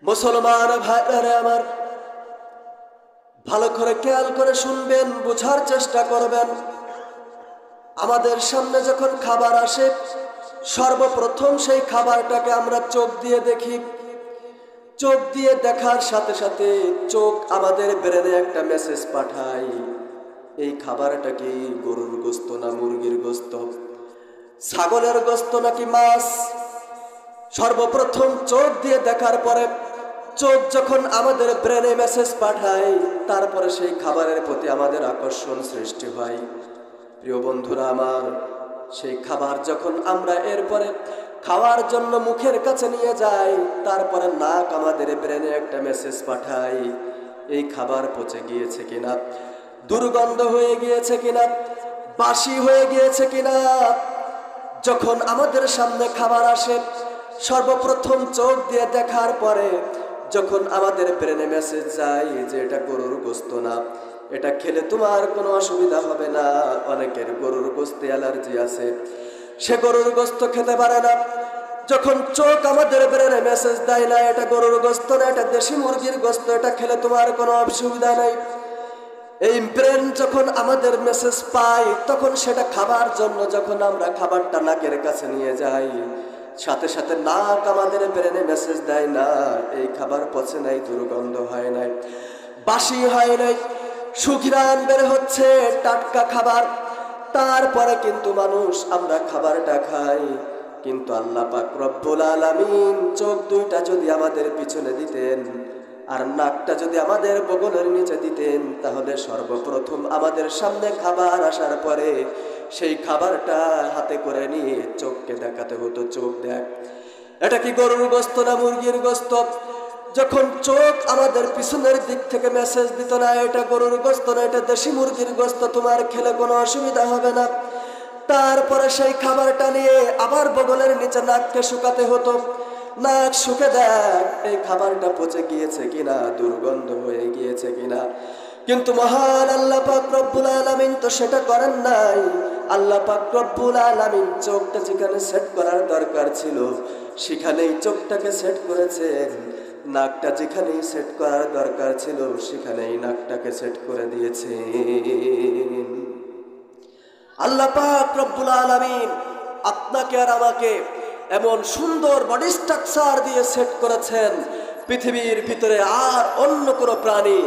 মুসলমান ভাইরা আমার, ভালো করে খেয়াল করে শুনবেন, বোঝার চেষ্টা করবেন। আমাদের সামনে যখন খাবার আসে, সর্বপ্রথম সেই খাবারটাকে আমরা চোখ দিয়ে দেখি। চোখ দিয়ে দেখার সাথে সাথে চোখ আমাদের ব্রেনে একটা মেসেজ পাঠায়, এই খাবারটা কি গরুর গোশত না মুরগির গোশত, ছাগলের গোশত নাকি মাছ। সর্বপ্রথম চোখ দিয়ে দেখার পরে চোখ যখন আমাদের ব্রেনে মেসেজ পাঠায়, তারপরে সেই খাবারের প্রতি আমাদের আকর্ষণ সৃষ্টি হয়। প্রিয় বন্ধুরা আমার, সেই খাবার যখন আমরা এরপরে খাওয়ার জন্য মুখের কাছে নিয়ে যাই, তারপরে নাক আমাদের ব্রেনে একটা মেসেজ পাঠায়, এই খাবার পচে গিয়েছে কিনা, দুর্গন্ধ হয়ে গিয়েছে কিনা, বাসি হয়ে গিয়েছে কিনা। যখন আমাদের সামনে খাবার আসে, সর্বপ্রথম চোখ দিয়ে দেখার পরে যখন আমাদের ব্রেনে মেসেজ যায় যে এটা গরুর গোশত না, এটা খেলে তোমার কোনো অসুবিধা হবে না। অনেকের গরুর গোশতে অ্যালার্জি আছে, সে গরুর গোশত খেতে পারে না। যখন চোখ আমাদের ব্রেনে মেসেজ দেয় না এটা গরুর গোশত না, এটা দেশি মুরগির গোশত, এটা খেলে তোমার কোনো অসুবিধা নেই, এই ব্রেন যখন আমাদের মেসেজ পায়, তখন সেটা খাবার জন্য যখন আমরা খাবারটা নাকের কাছে নিয়ে যাই, সাথে সাথে নাক আমাদের ব্রেনে মেসেজ দেয় না এই খাবার পচে নাই, দুর্গন্ধ হয় নাই, বাসি হয় নাই, সুঘ্রাণ বের হচ্ছে, টাটকা খাবার। তারপরে কিন্তু মানুষ আমরা খাবারটা খাই। কিন্তু আল্লাহ পাক রব্বুল আলামিন চোখ দুইটা যদি আমাদের পিছনে দিতেন আর নাকটা যদি আমাদের বগলের নিচে দিতেন, তাহলে সর্বপ্রথম আমাদের সামনে খাবার আসার পরে সেই খাবারটা হাতে করে নিয়ে চোখকে দেখাতে হতো, চোখ দেখ এটা কি গরুর গোশত না মুরগির গোশত। যখন চোখ আমাদের পিছনের দিক থেকে মেসেজ দিত না এটা গরুর গোশত না, এটা দেশি মুরগির গোশত, তোমার খেলে কোনো অসুবিধা হবে না, তারপরে সেই খাবারটা নিয়ে আবার বগলের নিচে নাককে শুকাতে হতো, নাক শুকে দেখ এই খাবারটা পচে গিয়েছে কিনা, দুর্গন্ধ হয়ে গিয়েছে কিনা। কিন্তু মহান আল্লাহ পাক রব্বুল আলামিন তো সেটা করেন নাই। আল্লাহ পাক রব্বুল আলামিন চোখটা যেখানে সেট করার দরকার ছিল সেখানেই চোখটাকে সেট করেছেন, নাকটা যেখানেই সেট করার দরকার ছিল সেখানেই নাকটাকে সেট করে দিয়েছেন। আল্লাহ পাক রব্বুল আলামিন আপনাকে আর আমাকে এমন সুন্দর বডি স্ট্রাকচার দিয়ে সেট করেছেন, পৃথিবীর ভিতরে আর অন্য কোনো প্রাণী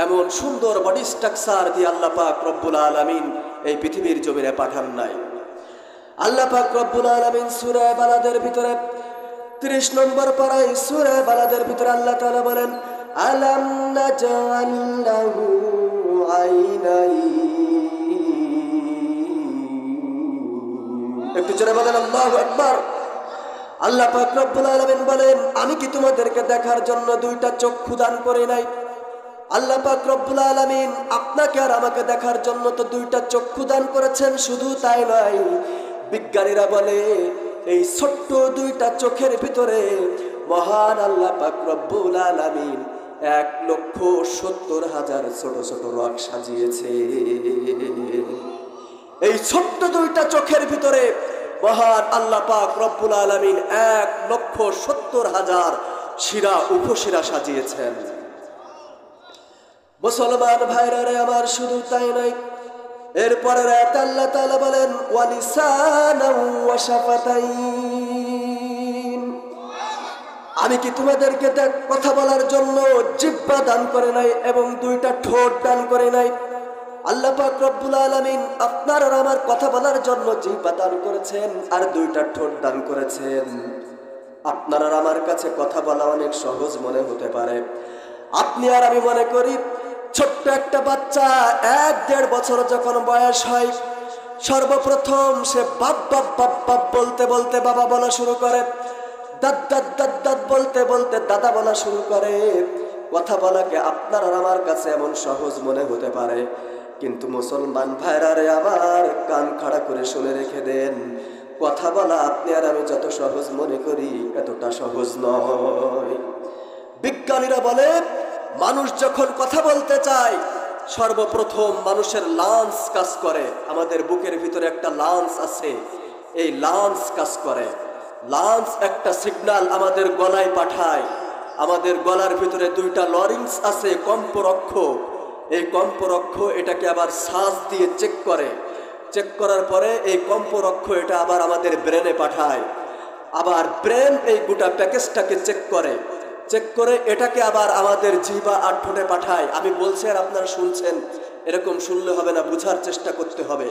এমন সুন্দর বডি স্ট্রাকচার দিয়ে আল্লাহ পাক রব্বুল আলামিন এই পৃথিবীর জমিনে পাঠান নাই। আল্লাহ পাক রব্বুল আলামিন সূরা বালাদের ভিতরে 30 নম্বর পারায় সূরা বালাদের ভিতরে আল্লাহ তাআলা বলেন, আলাম নাজআল লাহু আইনাইন। একটু জোরে বলেন আল্লাহু আকবার। আল্লাহ পাক রব্বুল আলামিন বলেন, আমি কি তোমাদেরকে দেখার জন্য দুইটা চক্ষু দান করি নাই? আল্লাহ পাক রব্বুল আলামিন আপনাকে আর আমাকে দেখার জন্য তো দুইটা চক্ষু দান করেছেন। শুধু তাই নয়, বিজ্ঞানীরা বলে এই ছোট্ট দুইটা চোখের ভিতরে মহান আল্লাহ পাক রব্বুল আলামিন 1,70,000 ছোট ছোট রগ সাজিয়েছে। এই ছোট্ট দুইটা চোখের ভিতরে মহান আল্লাহ পাক রব্বুল আলামিন 1,70,000 শিরা উপশিরা সাজিয়েছেন। মুসলমান ভাইরা রে আমার, শুধু তাই নয়, এরপরে আল্লাহ তাআলা বলেন ওয়ালিসানাও ওয়া শাফাতাইন। আমি কি তোমাদেরকে কথা বলার জন্য জিহ্বা দান করে নাই এবং দুইটা ঠোঁট দান করে নাই? আল্লাহ পাক রব্বুল আলামিন আপনার আর আমার কথা বলার জন্য জিহ্বা দান করেছেন আর দুইটা ঠোঁট দান করেছেন। আপনার আর আমার কাছে কথা বলা অনেক সহজ মনে হতে পারে। আপনি আর আমি মনে করি ছোট্ট একটা বাচ্চা 1-1.5 বছর যখন বয়স হয়, সর্বপ্রথম সে বাপ বাপ বাপ বাপ বলতে বলতে বাবা বলা শুরু করে, দাদ দাদ দাদ দাদ বলতে বলতে দাদা বলা শুরু করে। কথা বলাকে আপনার আর আমার কাছে এমন সহজ মনে হতে পারে, কিন্তু মুসলমান ভাইরা রে আমার, কান খাড়া করে শুনে রেখে দেন, কথা বলা আপনি আর আমি যত সহজ মনে করি এতটা সহজ নয়। বিজ্ঞানীরা বলে মানুষ যখন কথা বলতে চায় সর্বপ্রথম মানুষের লাঞ্চ কাজ করে। আমাদের বুকের ভিতরে একটা লাঞ্চ আছে, এই লাঞ্চ কাজ করে। লাঞ্চ একটা সিগন্যাল আমাদের গলায় পাঠায়, আমাদের গলার ভিতরে দুইটা লরিংস আছে, কম্পরক্ষ। এই কম্পরক্ষ এটাকে আবার শ্বাস দিয়ে চেক করে, চেক করার পরে এই কম্পরক্ষ এটা আবার আমাদের ব্রেনে পাঠায়। আবার ব্রেন এই গোটা প্যাকেজটাকে চেক করে, চেক করে এটাকে আবার আমাদের জিহ্বা আর ঠোঁটে পাঠায়। আমি বলছি আর আপনারা শুনছেন, এরকম শুনলে হবে না, বুঝার চেষ্টা করতে হবে।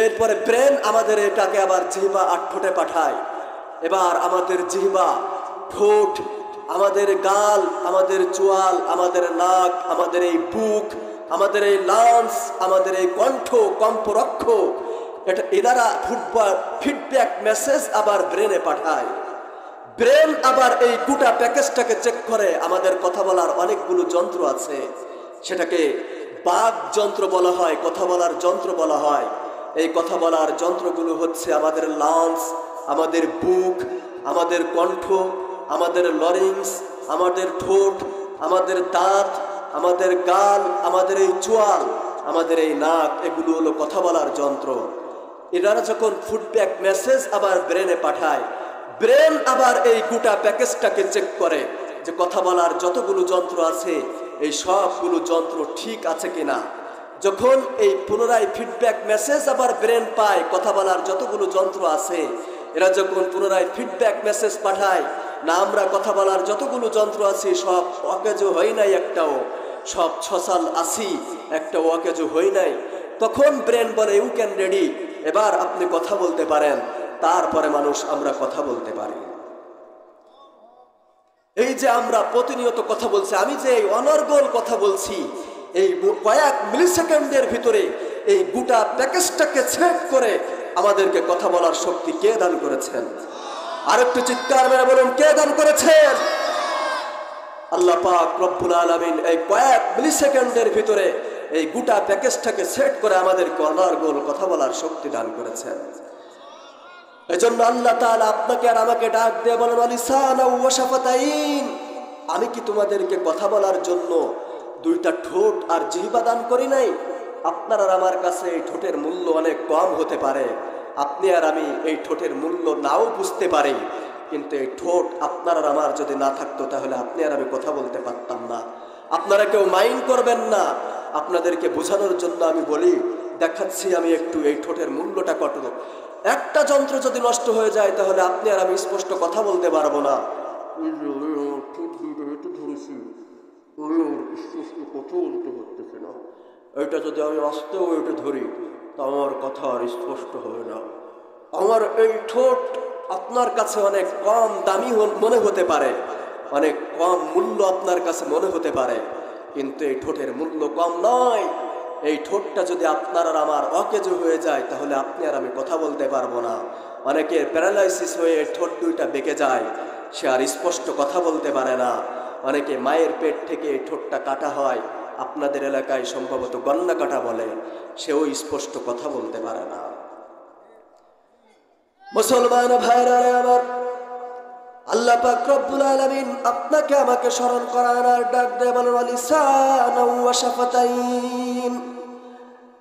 এরপরে ব্রেন আমাদের এটাকে আবার জিহ্বা আর ঠোঁটে পাঠায়। এবার আমাদের জিহ্বা, ঠোঁট, আমাদের গাল, আমাদের চোয়াল, আমাদের নাক, আমাদের এই বুক, আমাদের এই লাংস, আমাদের এই কণ্ঠ, কম্পরক্ষ, এটা এনারা ফিডব্যাক মেসেজ আবার ব্রেনে পাঠায়। ব্রেন আবার এই গোটা প্যাকেজটাকে চেক করে। আমাদের কথা বলার অনেকগুলো যন্ত্র আছে, সেটাকে বাক যন্ত্র বলা হয়, কথা বলার যন্ত্র বলা হয়। এই কথা বলার যন্ত্রগুলো হচ্ছে আমাদের লাংস, আমাদের বুক, আমাদের কণ্ঠ, আমাদের লরিংস, আমাদের ঠোঁট, আমাদের দাঁত, আমাদের গাল, আমাদের এই চোয়াল, আমাদের এই নাক, এগুলো হলো কথা বলার যন্ত্র। এনারা যখন ফিডব্যাক মেসেজ আবার ব্রেনে পাঠায়, ব্রেন আবার এই গোটা প্যাকেজটাকে চেক করে যে কথা বলার যতগুলো যন্ত্র আছে এই সবগুলো যন্ত্র ঠিক আছে কিনা। যখন এই পুনরায় ফিডব্যাক মেসেজ আবার ব্রেন পায়, কথা বলার যতগুলো যন্ত্র আছে এরা যখন পুনরায় ফিডব্যাক মেসেজ পাঠায় না, আমরা কথা বলার যতগুলো যন্ত্র আছে সব অকেজো হয় নাই একটাও, সব ছসাল আসি, একটা অকেজো হয় নাই। তখন ব্রেন বলে ইউ ক্যান রেডি, এবার আপনি কথা বলতে পারেন। তারপরে মানুষ আমরা কথা বলতে পারি। এই যে আমরা প্রতিনিয়ত কথা বলছি, আমি যে এই অনর্গল কথা বলছি, এই কয়েক মিলি সেকেন্ডের ভিতরে এই গোটা প্যাকেজটাকে ছেদ করে আমাদেরকে কথা বলার শক্তি কে দান করেছেন? আর একটু চিৎকার মেরে বলুন, কে দান করেছেন? আল্লাহ পাক রব্বুল আলামিন এই কয়েক মিলি সেকেন্ডের ভিতরে এই গোটা প্যাকেজটাকে সেট করে আমাদেরকে অনর্গল কথা বলার শক্তি দান করেছেন। এজন্য আল্লাহ তাআলা আপনাকে আর আমাকে ডাক দিয়ে বলেন, লিসানা ওয়া শাফাতাইন, আমি কি তোমাদেরকে কথা বলার জন্য দুইটা ঠোঁট আর জিহ্বা দান করি নাই? আপনার আর আমার কাছে এই ঠোঁটের মূল্য অনেক কম হতে পারে, আপনি আর আমি এই ঠোঁটের মূল্য নাও বুঝতে পারি, কিন্তু এই ঠোঁট আপনার আর আমার যদি না থাকতো তাহলে আপনি আর আমি কথা বলতে পারতাম না। আপনারা কেউ মাইন্ড করবেন না, আপনাদেরকে বোঝানোর জন্য আমি বলি, দেখাচ্ছি আমি একটু এই ঠোঁটের মূল্যটা কত। একটা যন্ত্র যদি নষ্ট হয়ে যায় তাহলে আপনি আর আমি স্পষ্ট কথা বলতে পারবো না। কথা বলতে পারতেছে না, এটা যদি আমি আস্তে ওইটা ধরি তা আমার কথা আর স্পষ্ট হবে না। আমার এই ঠোঁট আপনার কাছে অনেক কম দামি মনে হতে পারে, অনেক কম মূল্য আপনার কাছে মনে হতে পারে, কিন্তু এই ঠোঁটের মূল্য কম নয়। এই ঠোঁটটা যদি আপনার আর আমার অকেজো হয়ে যায় তাহলে আপনি আর আমি কথা বলতে পারবো না। অনেকের প্যারালাইসিস হয়ে ঠোঁট দুইটা বেঁকে যায়, সে আর স্পষ্ট কথা বলতে পারে না। অনেকে মায়ের পেট থেকে ঠোঁটটা কাটা হয়, আপনাদের এলাকায় সম্ভবত গন্না কাটা বলে, সেও স্পষ্ট কথা বলতে পারে না। মুসলমান ভাইরা আমার, আল্লাহ পাক রব্বুল আলামিন আপনাকে আমাকে স্মরণ করান আর ডাক দেয় বলেন, লিসানা ওয়া শাফাতাইন,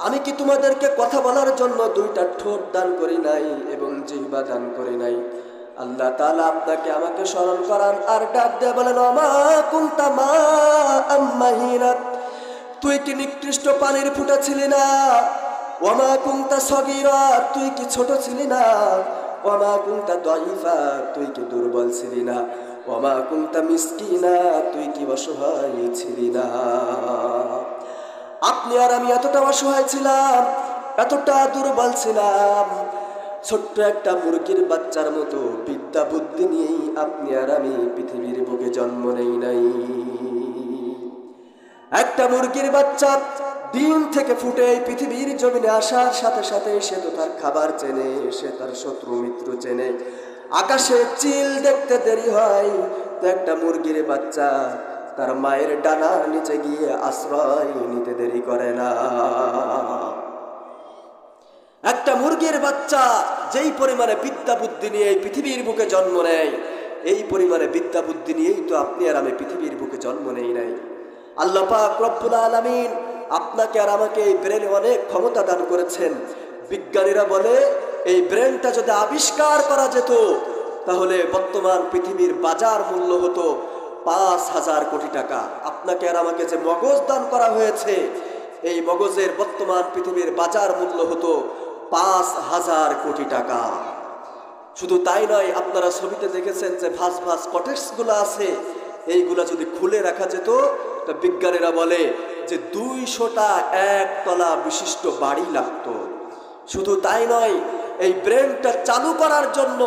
আমি কি তোমাদেরকে কথা বলার জন্য দুইটা ঠোঁট দান করি নাই এবং জিহ্বা দান করি নাই? আল্লাহ তাআলা আপনাকে আমাকে স্মরণ করান আর ডাক দেয় বলেন, আমা কুনতা মাআম মাহিনা, তুই কি নিকৃষ্ট পানির ফুঁটা ছিলি না? ওয়ামা কুনতা সগীরা, তুই কি ছোট ছিলি না? ওয়ামা কুনতা দাঈফা, তুই কি দুর্বল ছিলি না? ওয়ামা কুনতা মিসকিনা, তুই কি অসহায় ছিলি না? আপনি আর আমি এতটা অসহায় ছিলাম, এতটা দুর্বল ছিলাম, ছোট্ট একটা মুরগির বাচ্চার মতো বিদ্যা বুদ্ধি নিয়েই আপনি আর আমি পৃথিবীর বুকে জন্ম নেই নাই। একটা মুরগির বাচ্চা ডিম থেকে ফুটে পৃথিবীর জমিনে আসার সাথে সাথে সে তো তার খাবার চেনে, সে তার শত্রু মিত্র চেনে। আকাশে চিল দেখতে দেরি হয়, তো একটা মুরগির বাচ্চা তার মায়ের ডানার নিচে গিয়ে আশ্রয় নিতে দেরি করে না। একটা মুরগির বাচ্চা যেই পরিমাণে বিদ্যা বুদ্ধি নিয়ে এই পৃথিবীর বুকে জন্ম নেয়, এই পরিমাণে বিদ্যা বুদ্ধি নিয়েই তো আপনি আর আমি পৃথিবীর বুকে জন্ম নেই নাই। আল্লাহ পাক রব্বুল আলামিন আপনাকে আর আমাকে এই ব্রেনে অনেক ক্ষমতা দান করেছেন। বিজ্ঞানীরা বলে এই ব্রেনটা যদি আবিষ্কার করা যেত তাহলে বর্তমান পৃথিবীর বাজার মূল্য হতো 5,000 কোটি টাকা। আপনাকে আর আমাকে যে মগজ দান করা হয়েছে, এই মগজের বর্তমান পৃথিবীর বাজার মূল্য হতো 5,000 কোটি টাকা। শুধু তাই নয়, আপনারা ছবিতে দেখেছেন যে ভাস ভাস কটেজগুলো আছে, এইগুলা যদি খুলে রাখা যেত, তা বিজ্ঞানীরা বলে যে 200টা একতলা বিশিষ্ট বাড়ি লাগতো। শুধু তাই নয়, এই ব্রেনটা চালু করার জন্য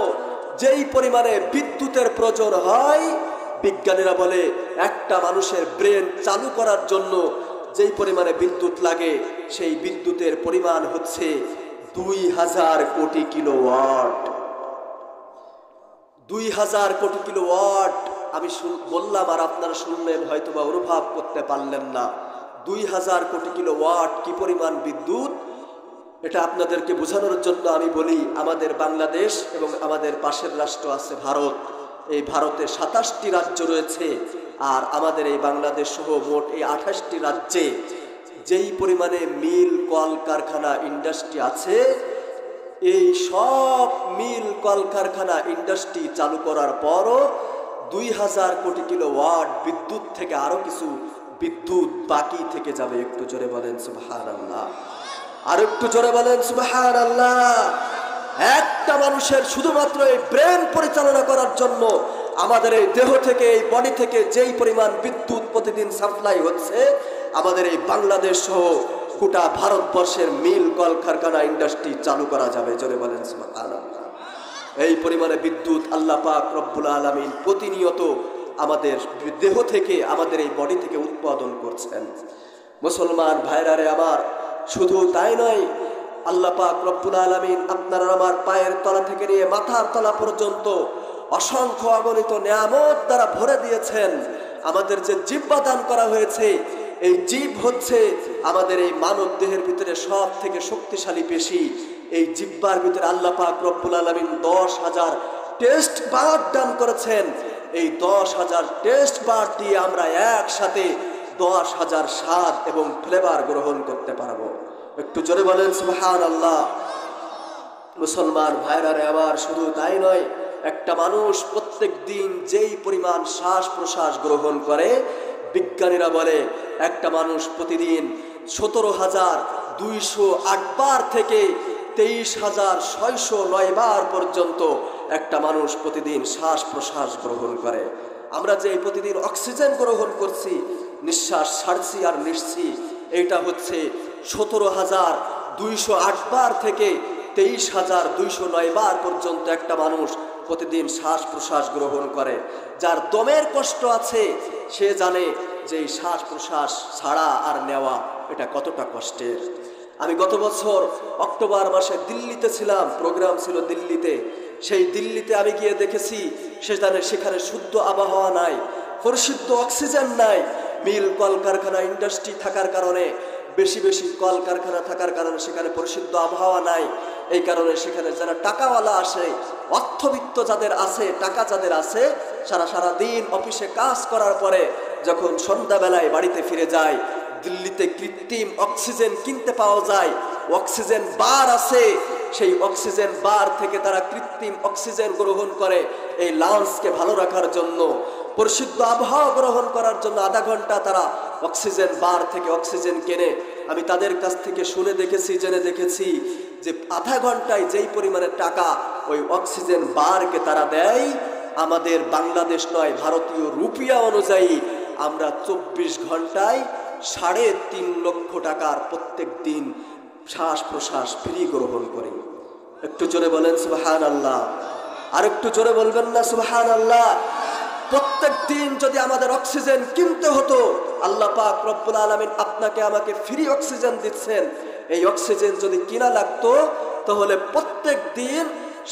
যেই পরিমাণে বিদ্যুতের প্রয়োজন হয়, বিজ্ঞানীরা বলে একটা মানুষের ব্রেন চালু করার জন্য যেই পরিমাণে বিদ্যুৎ লাগে, সেই বিদ্যুতের পরিমাণ হচ্ছে 2000 কোটি কিলোওয়াট। 2000 কোটি কিলোওয়াট আমি বললাম, আর আপনারা শুনলেন, হয়তো বা অনুভব করতে পারলেন না। 2000 কোটি কিলোওয়াট কি পরিমাণ বিদ্যুৎ, এটা আপনাদেরকে বোঝানোর জন্য আমি বলি, আমাদের বাংলাদেশ এবং আমাদের পাশের রাষ্ট্র আছে ভারত, এই ভারতে 27টি রাজ্য রয়েছে, আর আমাদের এই বাংলাদেশ সহ মোট এই 28টি রাজ্যে যেই পরিমাণে মিল, কলকারখানা, ইন্ডাস্ট্রি আছে, এই সব মিল, কলকারখানা, ইন্ডাস্ট্রি চালু করার পরও 2000 কোটি কিলোওয়াট বিদ্যুৎ থেকে আরো কিছু বিদ্যুৎ বাকি থেকে যাবে। একটু জোরে বলেন সুবহানাল্লাহ, আর একটু জোরে বলেন সুবহানাল্লাহ। একটা মানুষের শুধুমাত্র এই ব্রেন পরিচালনা করার জন্য আমাদের এই দেহ থেকে, এই বডি থেকে যেই পরিমাণ বিদ্যুৎ প্রতিদিন সাপ্লাই হচ্ছে, আমাদের এই বাংলাদেশ সহ গোটা ভারতবর্ষের মিল, কলকারখানা, ইন্ডাস্ট্রি চালু করা যাবে। জোরে বলেন সুবহানাল্লাহ। এই পরিমাণে বিদ্যুৎ আল্লাহ পাক রব্বুল আলামিন প্রতিনিয়ত আমাদের দেহ থেকে, আমাদের এই বডি থেকে উৎপাদন করছেন। মুসলমান ভাইরারে আমার, শুধু তাই নয়, আল্লাহ পাক রব্বুল আলামিন আপনার আমার পায়ের তলা থেকে নিয়ে মাথার তলা পর্যন্ত অসংখ্য অগণিত নিয়ামত দ্বারা ভরে দিয়েছেন। আমাদের যে জিহ্বা দান করা হয়েছে, এই জিভ হচ্ছে আমাদের এই মানব দেহের ভিতরে সব থেকে শক্তিশালী পেশি। এই জিহ্বার ভিতরে আল্লাহ পাক রব্বুল আলামিন 10,000 টেস্ট বার দান করেছেন। এই 10,000 টেস্ট বার দিয়ে আমরা একসাথে 10,000 স্বাদ এবং ফ্লেভার গ্রহণ করতে পারবো। একটু জোরে বলেন সুবহানাল্লাহ। মুসলমান ভাইরারে আমার, শুধু তাই নয়, একটা মানুষ প্রত্যেক দিন যেই পরিমাণ শ্বাস প্রশ্বাস গ্রহণ করে, বিজ্ঞানীরা বলে একটা মানুষ প্রতিদিন 17,208 বার থেকে 23,609 বার পর্যন্ত একটা মানুষ প্রতিদিন শ্বাস প্রশ্বাস গ্রহণ করে। আমরা যে প্রতিদিন অক্সিজেন গ্রহণ করছি, নিঃশ্বাস ছাড়ছি আর নিচ্ছি, এইটা হচ্ছে 17,208 বার থেকে 23,209 বার পর্যন্ত একটা মানুষ প্রতিদিন শ্বাস প্রশ্বাস গ্রহণ করে। যার দমের কষ্ট আছে সে জানে যে এই শ্বাস প্রশ্বাস ছাড়া আর নেওয়া এটা কতটা কষ্টের। আমি গত বছর অক্টোবর মাসে দিল্লিতে ছিলাম, প্রোগ্রাম ছিল দিল্লিতে। সেই দিল্লিতে আমি গিয়ে দেখেছি সেখানে শুদ্ধ আবহাওয়া নাই, পরিশুদ্ধ অক্সিজেন নাই। মিল, কলকারখানা, ইন্ডাস্ট্রি থাকার কারণে, বেশি বেশি কলকারখানা থাকার কারণে সেখানে পরিশুদ্ধ আবহাওয়া নাই। এই কারণে সেখানে যারা টাকাওয়ালা আসে, অর্থবিত্ত যাদের আছে, টাকা যাদের আছে, সারা দিন অফিসে কাজ করার পরে যখন সন্ধ্যাবেলায় বাড়িতে ফিরে যায়, দিল্লিতে কৃত্রিম অক্সিজেন কিনতে পাওয়া যায়, অক্সিজেন বার আছে, সেই অক্সিজেন বার থেকে তারা কৃত্রিম অক্সিজেন গ্রহণ করে এই লাংসকে ভালো রাখার জন্য। পরিশুদ্ধ আবহাওয়া গ্রহণ করার জন্য আধা ঘন্টা তারা অক্সিজেন বার থেকে অক্সিজেন কেনে। আমি তাদের কাছ থেকে শুনে দেখেছি, জেনে দেখেছি যে আধা ঘন্টায় যেই পরিমাণে টাকা ওই অক্সিজেন বারকে তারা দেয়, আমাদের বাংলাদেশ নয়, ভারতীয় রুপিয়া অনুযায়ী আমরা 24 ঘন্টায় 3.5 লক্ষ টাকার প্রত্যেক দিন শ্বাস প্রশ্বাস ফ্রি গ্রহণ করি। একটু জোরে বলেন সুবহানাল্লাহ, আর একটু জোরে বলবেন না সুবহানাল্লাহ। প্রত্যেক দিন যদি আমাদের অক্সিজেন কিনতে হতো, আল্লাহ পাক রব্বুল আলামিন আপনাকে আমাকে ফ্রি অক্সিজেন দিচ্ছেন, এই অক্সিজেন যদি কিনা লাগতো তাহলে প্রত্যেক দিন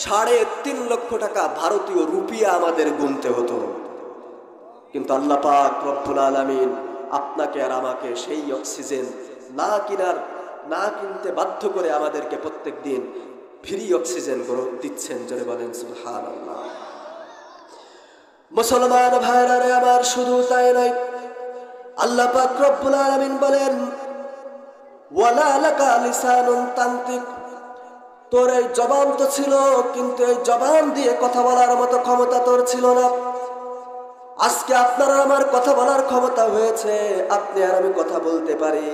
3.5 লক্ষ টাকা ভারতীয় রুপিয়া আমাদের গুনতে হতো। কিন্তু আল্লাহ পাক রব্বুল আলামিন আপনাকে আর আমাকে সেই অক্সিজেন না কিনতে বাধ্য করে আমাদেরকে প্রত্যেক দিন ফ্রি অক্সিজেন দিচ্ছেন। জোরে বলেন সুবহানাল্লাহ। মুসলমান ভাইরা রে আমার, শুধু তাই নয়, আল্লাহ পাক রব্বুল আলামিন বলেন, ওয়ালা লাকা লিসানুন তানতিক, তোর এই জবান তো ছিল, কিন্তু এই জবান দিয়ে কথা বলার মতো ক্ষমতা তোর ছিল না। আজকে আপনার আর আমার কথা বলার ক্ষমতা হয়েছে, আপনি আর আমি কথা বলতে পারি,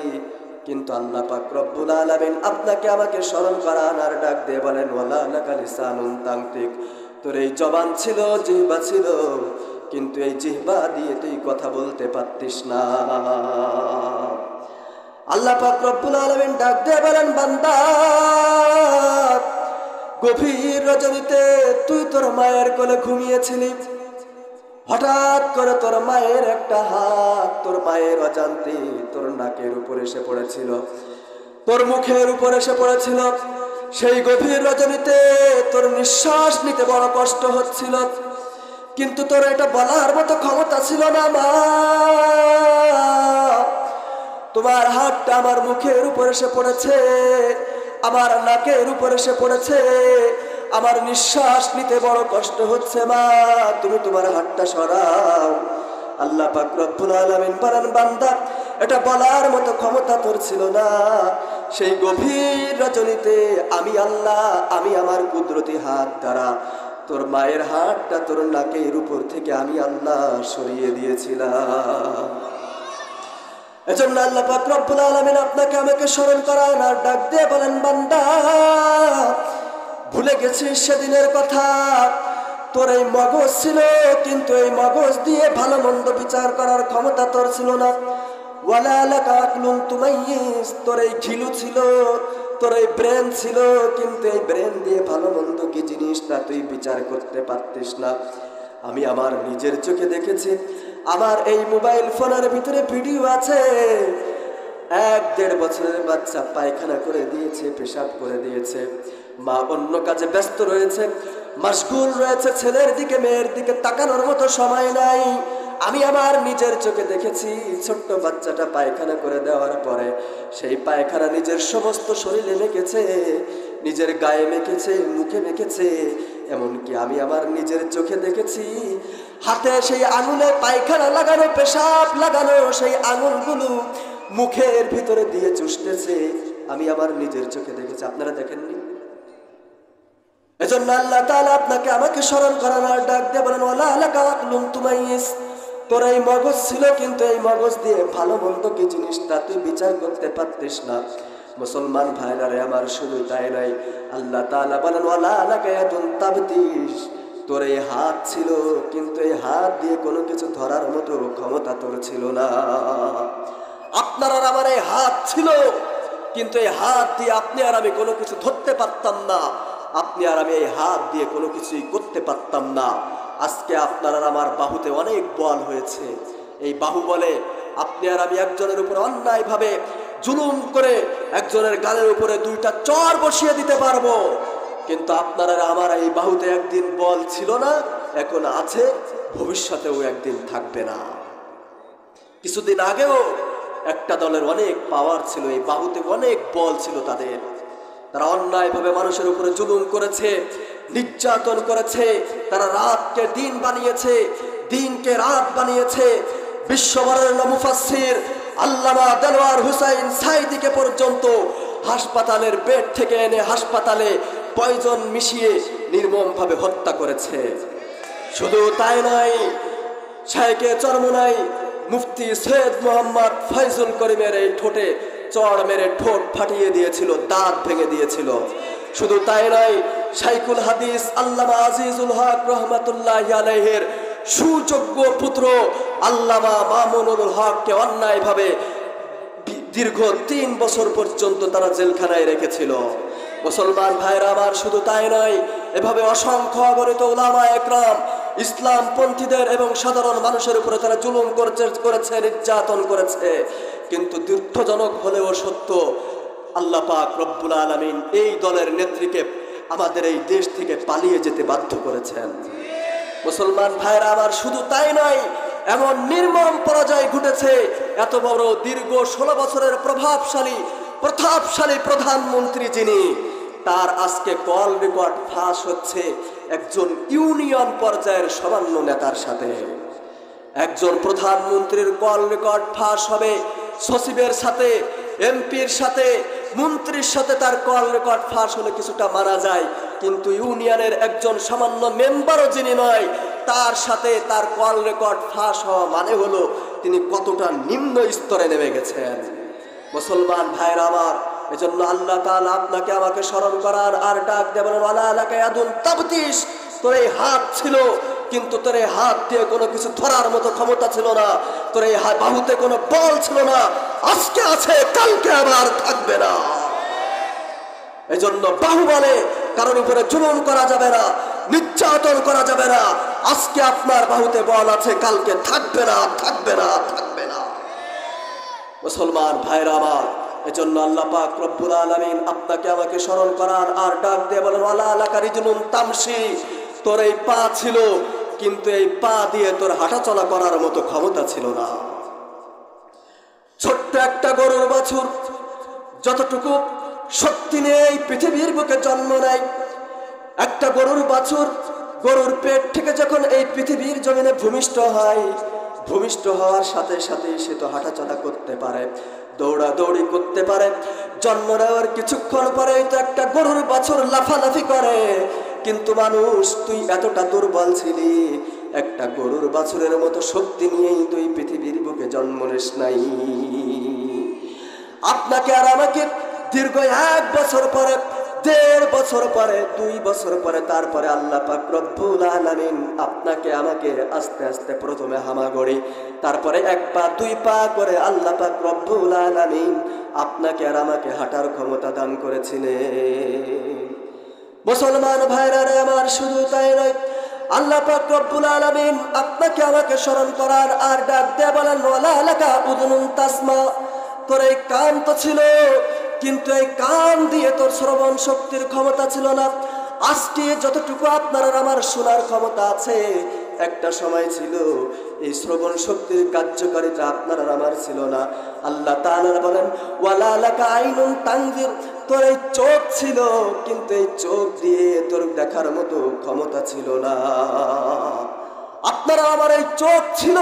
কিন্তু আল্লাহ পাক রব্বুল আলামিন আপনাকে আমাকে স্মরণ করান আর ডাক দিয়ে বলেন ওয়ালা লাকা লিসানুন তানতিক, তোর এই জবান ছিল, জিহ্বা ছিল, কিন্তু এই জিহ্বা দিয়ে তুই কথা বলতে পারতিস না। আল্লাহ পাক রব্বুল আলামিন ডাক দিয়ে বলেন বান্দা, গভীর রজনীতে তুই তোর মায়ের কোলে ঘুমিয়েছিলি, হঠাৎ করে তোর মায়ের একটা হাত তোর মায়ের অজান্তে তোর নাকের উপর এসে পড়েছিল, তোর মুখের উপর এসে পড়েছিল। সেই গভীর রজনীতে তোর নিঃশ্বাস নিতে বড় কষ্ট হচ্ছিল, কিন্তু তোর এটা বলার মতো ক্ষমতা ছিল না, মা তোমার হাতটা আমার মুখের উপর এসে পড়েছে, আমার নাকের উপর এসে পড়েছে, আমার নিঃশ্বাস নিতে বড় কষ্ট হচ্ছে, মা তুমি তোমার হাতটা সরাও। আল্লাহ পাক রব্বুল আলামিন বলেন বান্দা, এটা বলার মতো ক্ষমতা তোর ছিল না। সেই গভীর রজনীতে আমি আল্লাহ, আমি আমার কুদরতি হাত দ্বারা তোর মায়ের হাতটা তোর নাকের উপর থেকে আমি আল্লাহ সরিয়ে দিয়েছিলাম। এজন্য আল্লাহ পাক রব্বুল আলামিন আপনাকে আমাকে স্মরণ করান আর ডাক দিয়ে বলেন বান্দা, ভুলে গেছিস সেদিনের কথা, তোর এই মগজ ছিল, কিন্তু এই মগজ দিয়ে ভালো মন্দ বিচার করার ক্ষমতা তোর ছিল না। ওয়ালা লাকা আকলুন তুমাইয়িজ, তোর এই ঘিলু ছিল, তোর এই ব্রেন ছিল, কিন্তু এই ব্রেন দিয়ে ভালো মন্দ কি জিনিসটা তুই বিচার করতে পারতিস না। আমি আমার নিজের চোখে দেখেছি, আমার এই মোবাইল ফোনের ভিতরে ভিডিও আছে, 1-1.5 বছরের বাচ্চা পায়খানা করে দিয়েছে, পেশাব করে দিয়েছে, মা অন্য কাজে ব্যস্ত রয়েছে, মাশগুল রয়েছে, ছেলের দিকে মেয়ের দিকে তাকানোর মতো সময় নাই। আমি আমার নিজের চোখে দেখেছি, ছোট্ট বাচ্চাটা পায়খানা করে দেওয়ার পরে সেই পায়খানা নিজের সমস্ত শরীরে মেখেছে, নিজের গায়ে মেখেছে, মুখে মেখেছে। এমনকি আমি আমার নিজের চোখে দেখেছি হাতে সেই আঙুলে পায়খানা লাগানো, পেশাব লাগানো সেই আঙুলগুলো মুখের ভিতরে দিয়ে চুষতেছে। আমি আমার নিজের চোখে দেখেছি, আপনারা দেখেননি? এজন্য আল্লাহ তাআলা আপনাকে আমাকে স্মরণ করান আর ডাক দিয়ে বলেন ওয়ালা লাকা আকলুন তুমাইয়িজ, তোর এই মগজ ছিল, কিন্তু এই মগজ দিয়ে ভালো মন্দ কি জিনিসটা তুই বিচার করতে পারতিস না। মুসলমান ভাইরা রে আমার, শুধু তাই নয়, আল্লাহ তাআলা বলেন ওয়ালা লাকা ইয়াদুন তাবতিশ, তোর এই হাত ছিল, কিন্তু এই হাত দিয়ে কোনো কিছু ধরার মতো ক্ষমতা তোর ছিল না। আপনার আর আমার এই হাত ছিল, কিন্তু এই হাত দিয়ে আপনি আর আমি কোনো কিছু ধরতে পারতাম না, আপনি আর আমি এই হাত দিয়ে কোনো কিছুই করতে পারতাম না। আজকে আপনার আর আমার বাহুতে অনেক বল হয়েছে, এই বাহু বলে আপনি আর আমি একজনের উপরে অন্যায়ভাবে জুলুম করে একজনের গালের উপরে 2টা চড় বসিয়ে দিতে পারবো, কিন্তু আপনার আর আমার এই বাহুতে একদিন বল ছিল না, এখন আছে, ভবিষ্যতেও একদিন থাকবে না। কিছুদিন আগেও একটা দলের অনেক পাওয়ার ছিল, এই বাহুতে অনেক বল ছিল তাদের, তারা অন্যায়ভাবে মানুষের উপরে জুলুম করেছে, নির্যাতন করেছে, তারা রাতকে দিন বানিয়েছে, দিনকে রাত বানিয়েছে। বিশ্ববরেণ্য মুফাসসির আল্লামা দেলোয়ার হুসাইন সাইদিকে পর্যন্ত হাসপাতালের বেড থেকে এনে হাসপাতালে পয়জন মিশিয়ে নির্মমভাবে হত্যা করেছে। শুধু তাই নয়, শাইখে চরমোনাই মুফতি সৈয়দ মোহাম্মদ ফয়জুল করিমের এই ঠোঁটে চড় মেরে ঠোঁট ফাটিয়ে দিয়েছিল, দাঁত ভেঙে দিয়েছিল। শুধু তাই নয়, শাইখুল হাদিস আল্লামা আজিজুল হক রহমাতুল্লাহি আলাইহির সুযোগ্য পুত্র আল্লামা মামুনুল হককে অন্যায়ভাবে দীর্ঘ 3 বছর পর্যন্ত তারা জেলখানায় রেখেছিল। মুসলমান ভাইরা আমার, শুধু তাই নয়, এভাবে অসংখ্য অগণিত উলামা একরাম ইসলাম পন্থীদের এবং সাধারণ মানুষের উপরে তারা জুলুম করেছে, নির্যাতন করেছে। কিন্তু দুঃখজনক হলেও সত্য, আল্লাহ পাক রব্বুল আলামিন এই দলের নেত্রীকে আমাদের এই দেশ থেকে পালিয়ে যেতে বাধ্য করেছেন। মুসলমান ভাইরা আমার, শুধু তাই নয়, এমন নির্মম পরাজয় ঘটেছে, এত বড় দীর্ঘ 16 বছরের প্রতাপশালী প্রধানমন্ত্রী যিনি, তার আজকে কল রেকর্ড ফাঁস হচ্ছে একজন ইউনিয়ন পর্যায়ের সামান্য নেতার সাথে। একজন প্রধানমন্ত্রীর কল রেকর্ড ফাঁস হবে সচিবের সাথে, এমপির সাথে, মন্ত্রীর সাথে তার কল রেকর্ড ফাঁস হলে কিছুটা মানা যায়, কিন্তু ইউনিয়নের একজন সামান্য মেম্বারও যিনি নয়, তার সাথে তার কল রেকর্ড ফাঁস হওয়া মানে হলো তিনি কতটা নিম্ন স্তরে নেমে গেছেন। মুসলমান ভাইরা আমার, এজন্য আল্লাহ তাআলা আপনাকে আমাকে স্মরণ করার আর ডাক দিয়ে বলেন, ওয়ালা লাকা ইয়াদুন তাবতিশ, তোর এই হাত ছিল কিন্তু তোর এই হাত দিয়ে কোনো কিছু ধরার মতো ক্ষমতা ছিল না, তোর এই বাহুতে কোনো বল ছিল না, আজকে আছে কালকে আবার থাকবে না। এজন্য বাহুবলে কারোর উপরে জুলুম করা যাবে না, নির্যাতন করা যাবে না। আজকে আপনার বাহুতে বল আছে, কালকে থাকবে না, থাকবে না, থাকবে না। মুসলমান ভাইরা আমার, এজন্য আল্লাহ পাক রব্বুল আলামিন আপনাকে আমাকে স্মরণ করার আর ডাক দিয়ে বলেন, ওয়ালা লাকা রিজলুন তামশি, তোর এই পা ছিল কিন্তু এই পা দিয়ে তোর হাঁটাচলা করার মতো ক্ষমতা ছিল না। ছোট্ট একটা গরুর বাছুর যতটুকু শক্তি নিয়ে এই পৃথিবীর বুকে জন্ম নেয়, একটা গরুর বাছুর গরুর পেট থেকে যখন এই পৃথিবীর জমিনে ভূমিষ্ঠ হয়, ভূমিষ্ঠ হওয়ার সাথে সাথে সে তো হাঁটাচলা করতে পারে, দৌড়াদৌড়ি করতে পারে। জন্ম নেওয়ার কিছুক্ষণ পরেই তো একটা গরুর বাছুর লাফালাফি করে। কিন্তু মানুষ, তুই এতটা দুর্বল ছিলি, একটা গরুর বাছুরের মতো শক্তি নিয়েই তুই পৃথিবীর বুকে জন্ম নিস নাই। আপনাকে আর আমাকে দীর্ঘ 1 বছর পরে, 1.5 বছর পরে, 2 বছর পরে, তারপরে আল্লাহ পাক রব্বুল আলামিন আপনাকে আমাকে আস্তে আস্তে প্রথমে হামাগুড়ি, তারপরে 1 পা 2 পা করে আল্লাহ পাক রব্বুল আলামিন আপনাকে আর আমাকে হাঁটার ক্ষমতা দান করেছিলেন। মুসলমান ভাইরা রে আমার, শুধু তাই নয়, আল্লাহ পাক রব্বুল আলামিন আপনাকে আমাকে স্মরণ করার আর ডাক দিয়ে বলেন, ওয়ালা লাকা উযুনুন তাসমা, তোর এই কান তো ছিল কিন্তু এই কান দিয়ে তোর শ্রবণ শক্তির ক্ষমতা ছিল না। আজকে যতটুকু আপনার আর আমার শোনার ক্ষমতা আছে, একটা সময় ছিল এই শ্রবণ শক্তির কার্যকারিতা আপনার আর আমার ছিল না। আল্লাহ তাআলা বলেন, ওয়ালা লাকা আইনুন তানজির, তোর এই চোখ ছিল কিন্তু এই চোখ দিয়ে তোর দেখার মতো ক্ষমতা ছিল না। আপনারা আমার এই চোখ ছিল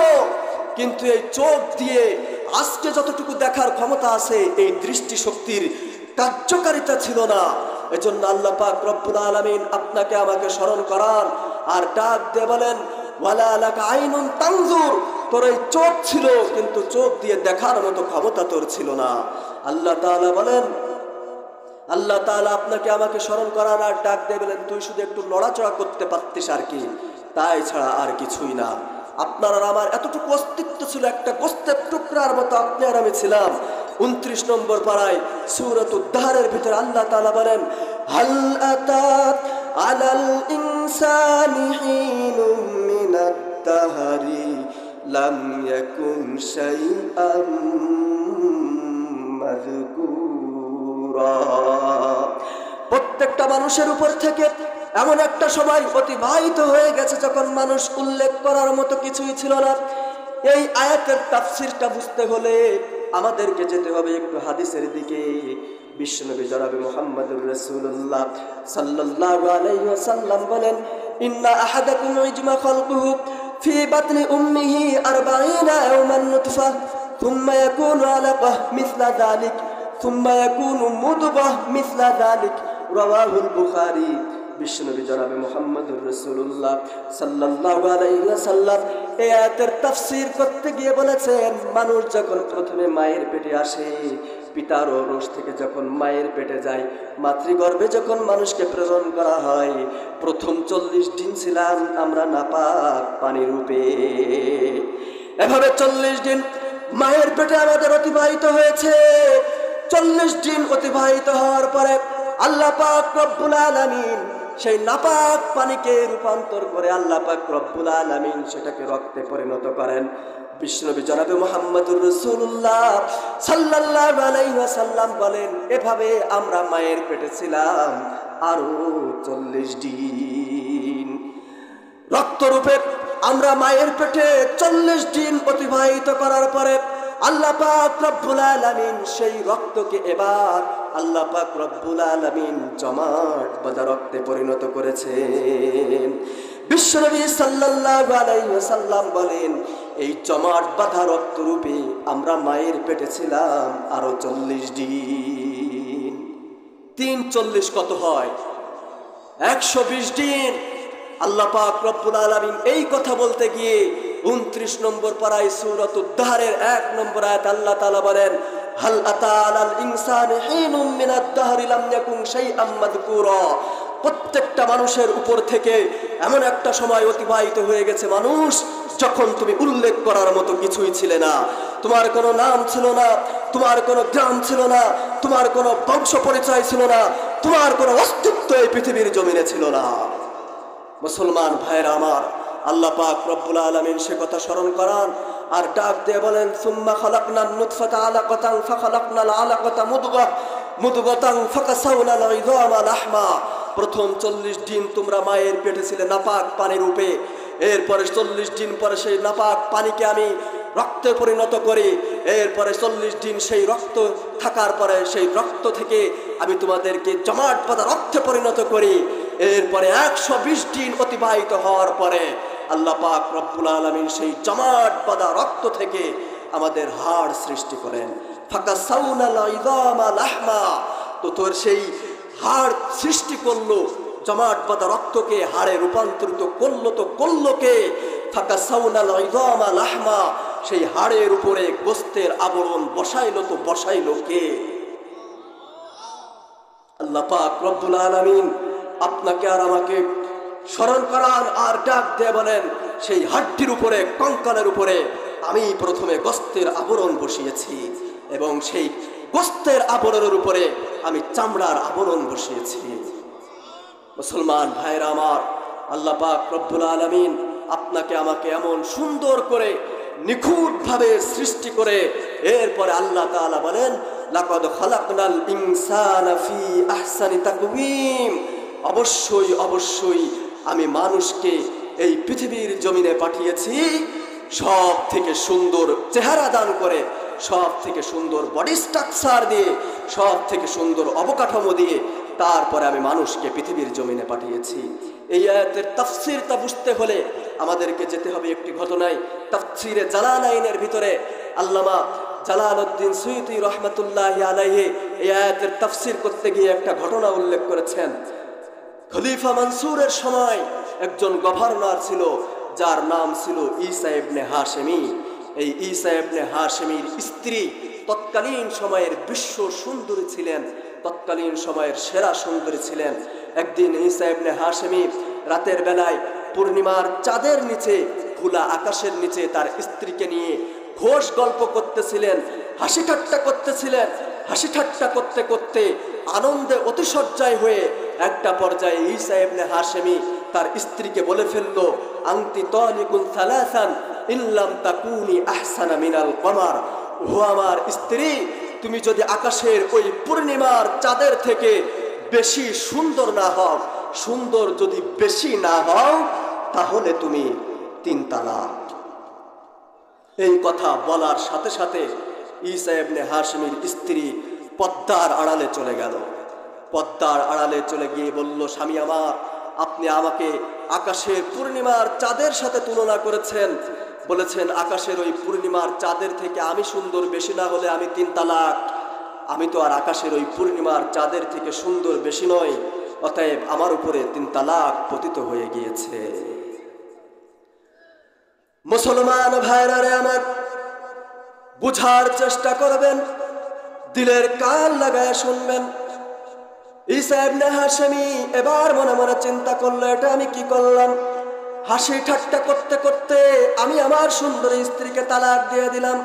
কিন্তু এই চোখ দিয়ে আজকে যতটুকু দেখার ক্ষমতা আছে, এই দৃষ্টি শক্তির কার্যকারিতা ছিল না। এজন্য আল্লাহ পাক রব্বুল আলামিন আপনাকে আমাকে স্মরণ করান আর ডাক দিয়ে বলেন, ওয়ালা লাকা আইনুন তানজুর, তোর এই চোখ ছিল কিন্তু চোখ দিয়ে দেখার মতো ক্ষমতা তোর ছিল না। আল্লাহ তাআলা বলেন, আল্লাহ তাআলা আপনাকে আমাকে স্মরণ করার আর ডাক দিয়ে বলেন, তুই শুধু একটু নড়াচড়া করতে পারতিস আর কি, তাই ছাড়া আর কিছুই না। আপনার আর আমার এতটুকু অস্তিত্ব ছিল, একটা গোস্তের টুকরার মতো আপনি আর আমি ছিলাম। 29 নম্বর পারায় সূরাতুদ দাহরের ভিতরে আল্লাহ তাআলা বলেন, হাল আতাত আলাল ইনসানি হিনুম মিনাদ দাহরি লাম ইয়াকুন শাইআম মাযকুরা। প্রত্যেকটা মানুষের উপর থেকে এমন একটা সময় অতিবাহিত হয়ে গেছে যখন মানুষ উল্লেখ করার মতো কিছুই ছিল না। এই আয়াতের তাফসীরটা বুঝতে হলে আমাদেরকে যেতে হবে একটু হাদিসের দিকে। বিশ্বনবী জনাবে মুহাম্মদুর রাসূলুল্লাহ সাল্লাল্লাহু আলাইহি ওয়াসাল্লাম বলেন, ইন্না আহাদাকুম ইজমা খালকুহু ফি বাতনি উম্মিহি 40 ইয়াওমান নুতফা থুম্মা ইয়াকুনু আলাকাহ মিসলা যালিক থুম্মা ইয়াকুনু মুদগাহ মিসলা যালিক, রাওয়াহুল বুখারী। বিশ্বনবী জনাবে মুহাম্মদুর রাসূলুল্লাহ সাল্লাল্লাহু আলাইহি ওয়াসাল্লাম এই আয়াতের তাফসীর করতে গিয়ে বলেছেন, মানুষ যখন প্রথমে মায়ের পেটে আসে, পিতার ওরস থেকে যখন মায়ের পেটে যায়, মাতৃগর্ভে যখন মানুষকে প্রেরণ করা হয়, প্রথম 40 দিন ছিলাম আমরা নাপাক পানি রূপে। এভাবে 40 দিন মায়ের পেটে আমাদের অতিবাহিত হয়েছে। 40 দিন অতিবাহিত হওয়ার পরে আল্লাহ পাক রব্বুল আলামিন সেই নাপাক পানিকে রূপান্তর করে আল্লাহ পাক রব্বুল আলামিন সেটাকে রক্তে পরিণত করেন। বিশ্বনবী জনাবে মুহাম্মদুর রাসূলুল্লাহ সাল্লাল্লাহু আলাইহি ওয়াসাল্লাম বলেন, এভাবে আমরা মায়ের পেটে ছিলাম আরো 40 দিন। রক্তরূপে আমরা মায়ের পেটে 40 দিন অতিবাহিত করার পরে আল্লাহ পাক রব্বুল আলামিন সেই রক্তকে এবার আল্লাহ পাক রব্বুল আলামিন জমাট বাঁধা রক্তে পরিণত করেছেন। বিশ্বনবী সাল্লাল্লাহু আলাইহি ওয়াসাল্লাম বলেন, এই জমাট বাঁধা রক্তরূপে আমরা মায়ের পেটে ছিলাম আরো 40 দিন। 3 40 কত হয়? 120 দিন। আল্লাহ পাক রব্বুল আলামিন এই কথা বলতে গিয়ে 29 নম্বর পারায় সূরাতুদ দাহরের 1 নম্বর আয়াত আল্লাহ তাআলা বলেন, হাল আতা আলাল ইনসানি হিনুম মিনাদ দাহরি লাম ইয়াকুন শাইআম মাযকুরা। প্রত্যেকটা মানুষের উপর থেকে এমন একটা সময় অতিবাহিত হয়ে গেছে মানুষ, যখন তুমি উল্লেখ করার মতো কিছুই ছিলে না। তোমার কোনো নাম ছিল না, তোমার কোনো গ্রাম ছিল না, তোমার কোনো বংশ পরিচয় ছিল না, তোমার কোনো অস্তিত্ব এই পৃথিবীর জমিনে ছিল না। মুসলমান ভাইরা আমার, আল্লাহ পাক রব্বুল আলামিন সে কথা স্মরণ করান আর ডাক দিয়ে বলেন, সুম্মা খালাকনান নুতফাতা আলাকাতান ফাখালাকনাল আলাকাতা মুদগাতান ফাকাসাউনাল ইযামা লাহমা। প্রথম 40 দিন তোমরা মায়ের পেটে ছিলে নাপাক পানির রূপে, এরপরে 40 দিন পরে সেই নাপাক পানিকে আমি রক্তে পরিণত করি, এরপরে 40 দিন সেই রক্ত থাকার পরে সেই রক্ত থেকে আমি তোমাদেরকে জমাট বাঁধা রক্তে পরিণত করি, এরপরে 120 দিন অতিবাহিত হওয়ার পরে আল্লাহ পাক রব্বুল আলামিন সেই জমাট বাঁধা রক্ত থেকে আমাদের হাড় সৃষ্টি করেন। ফাকাসাউনাল ইযামা লাহমা। তো তোর সেই হাড় সৃষ্টি করলো, জমাট বাঁধা রক্তকে হাড়ে রূপান্তরিত করলো, তো করলো কে? ফাকাসাউনাল ইযামা লাহমা। সেই হাড়ের উপরে গোস্তের আবরণ বসাইলো, তো বসাইলো কে? আল্লাহ পাক রব্বুল আলামিন আপনাকে আর আমাকে স্মরণ করান আর ডাক দিয়ে বলেন, সেই হাড্ডির উপরে, কঙ্কালের উপরে আমি প্রথমে গোস্তের আবরণ বসিয়েছি এবং সেই গোস্তের আবরণের উপরে আমি চামড়ার আবরণ বসিয়েছি। মুসলমান ভাইরা আমার, আল্লাহ পাক রব্বুল আলামিন আপনাকে আমাকে এমন সুন্দর করে নিখুঁতভাবে সৃষ্টি করে এরপরে আল্লাহ তাআলা বলেন, লাকাদ খালাকনাল ইনসানা ফি আহসানি তাকওয়িম। অবশ্যই অবশ্যই আমি মানুষকে এই পৃথিবীর জমিনে পাঠিয়েছি সব থেকে সুন্দর চেহারা দান করে, সব থেকে সুন্দর বডি স্ট্রাকচার দিয়ে, সব থেকে সুন্দর অবকাঠামো দিয়ে তারপরে আমি মানুষকে পৃথিবীর জমিনে পাঠিয়েছি। এই আয়াতের তাফসীরটা বুঝতে হলে আমাদেরকে যেতে হবে একটি ঘটনায়। তাফসীরে জালালাইনের ভিতরে আল্লামা জালালউদ্দিন সুয়ুতী রহমাতুল্লাহি আলাইহি এই আয়াতের তাফসীর করতে গিয়ে একটা ঘটনা উল্লেখ করেছেন। খলিফা মনসুরের সময় একজন গভর্নর ছিল যার নাম ছিল ঈসা ইবনে হাশেমি। এই ঈসা ইবনে হাশেমির স্ত্রী তৎকালীন সময়ের বিশ্ব সুন্দরী ছিলেন, তৎকালীন সময়ের সেরা সুন্দরী ছিলেন। একদিন ঈসা ইবনে হাশেমি রাতের বেলায় পূর্ণিমার চাঁদের নিচে, খোলা আকাশের নিচে তার স্ত্রীকে নিয়ে ঘোষ গল্প করতেছিলেন, হাসি ঠাট্টা করতেছিলেন। হাসি ঠাট্টা করতে করতে আনন্দে অতিশয্যায় হয়ে একটা পর্যায়ে ঈসা ইবনে হাশেমি তার স্ত্রীকে বলে ফেললো, আনতি তালিকুন সালাসান ইল্লাম তাকুনি আহসানা মিনাল কমার। ও আমার স্ত্রী, তুমি যদি আকাশের ওই পূর্ণিমার চাঁদের থেকে বেশি সুন্দর না হও, সুন্দর যদি বেশি না হও, তাহলে তুমি 3 তালাক। এই কথা বলার সাথে সাথে ঈসা ইবনে হাশেমির স্ত্রী পর্দার আড়ালে চলে গেল। পর্দার আড়ালে চলে গিয়ে বলল, স্বামী আমার, আপনি আমাকে আকাশের পূর্ণিমার চাঁদের সাথে তুলনা করেছেন, বলেছেন আকাশের ওই পূর্ণিমার চাঁদের থেকে আমি সুন্দর বেশি না হলে আমি 3 তালাক। আমি তো আর আকাশের ওই পূর্ণিমার চাঁদের থেকে সুন্দর বেশি নয়, অতএব আমার উপরে 3 তালাক পতিত হয়ে গিয়েছে। মুসলমান ভাইরা রে আমার, বুঝার চেষ্টা করবেন, দিলের কান লাগায় শুনবেন। ঈসা ইবনে হাশেমি এবার মনে মনে চিন্তা করলো, এটা আমি কি করলাম? হাসি ঠাট্টা করতে করতে আমি আমার সুন্দরী স্ত্রীকে তালাক দিয়ে দিলাম।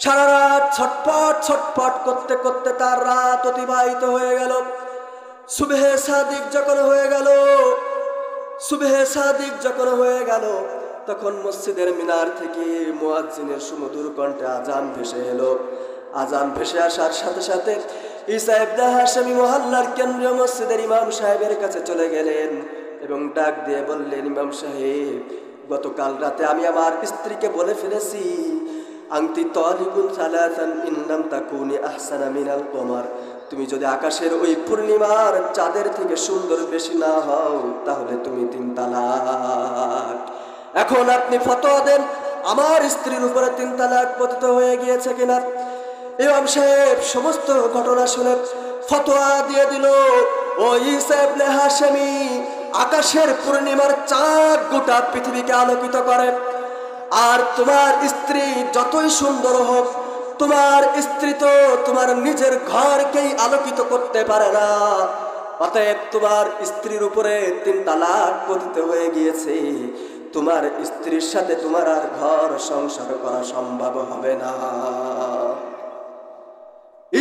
সারা রাত ছটপট ছটপট করতে করতে তার রাত অতিবাহিত হয়ে গেল। সুবহে সাদিক যখন হয়ে গেল, সুবহে সাদিক যখন হয়ে গেল, তখন মসজিদের মিনার থেকে মুয়াজ্জিনের সুমধুর কণ্ঠে আজান ভেসে এলো। আজান ভেসে আসার সাথে সাথে ঈসা ইবনে হাশেমি মহল্লার কেন্দ্রীয় মসজিদের ইমাম সাহেবের কাছে চলে গেলেন এবং ডাক দিয়ে বললেন, ইমাম সাহেব, গতকাল রাতে আমি আমার স্ত্রীকে বলে ফেলেছি, আনতি তালিকুন সালাসান ইল্লাম তাকুনি আহসানা মিনাল কমার। তুমি যদি আকাশের ওই পূর্ণিমার চাঁদের থেকে সুন্দর বেশি না হও, তাহলে তুমি 3 তালাক। এখন আপনি ফতোয়া দেন, আমার স্ত্রীর উপরে 3 তালাক পতিত হয়ে গিয়েছে কিনা। ইমাম সাহেব সমস্ত ঘটনা শুনে ফতোয়া দিয়ে দিল, ও ঈসা ইবনে হাশেমি, আকাশের পূর্ণিমার চাঁদ গোটা পৃথিবীকে আলোকিত করে। আর তোমার স্ত্রী যতই সুন্দর হোক, তোমার স্ত্রী তো তোমার নিজের ঘরকেই আলোকিত করতে পারে না। অতএব তোমার স্ত্রীর উপরে 3 তালাক পতিত হয়ে গিয়েছে। তোমার স্ত্রীর সাথে তোমার আর ঘর সংসার করা সম্ভব হবে না।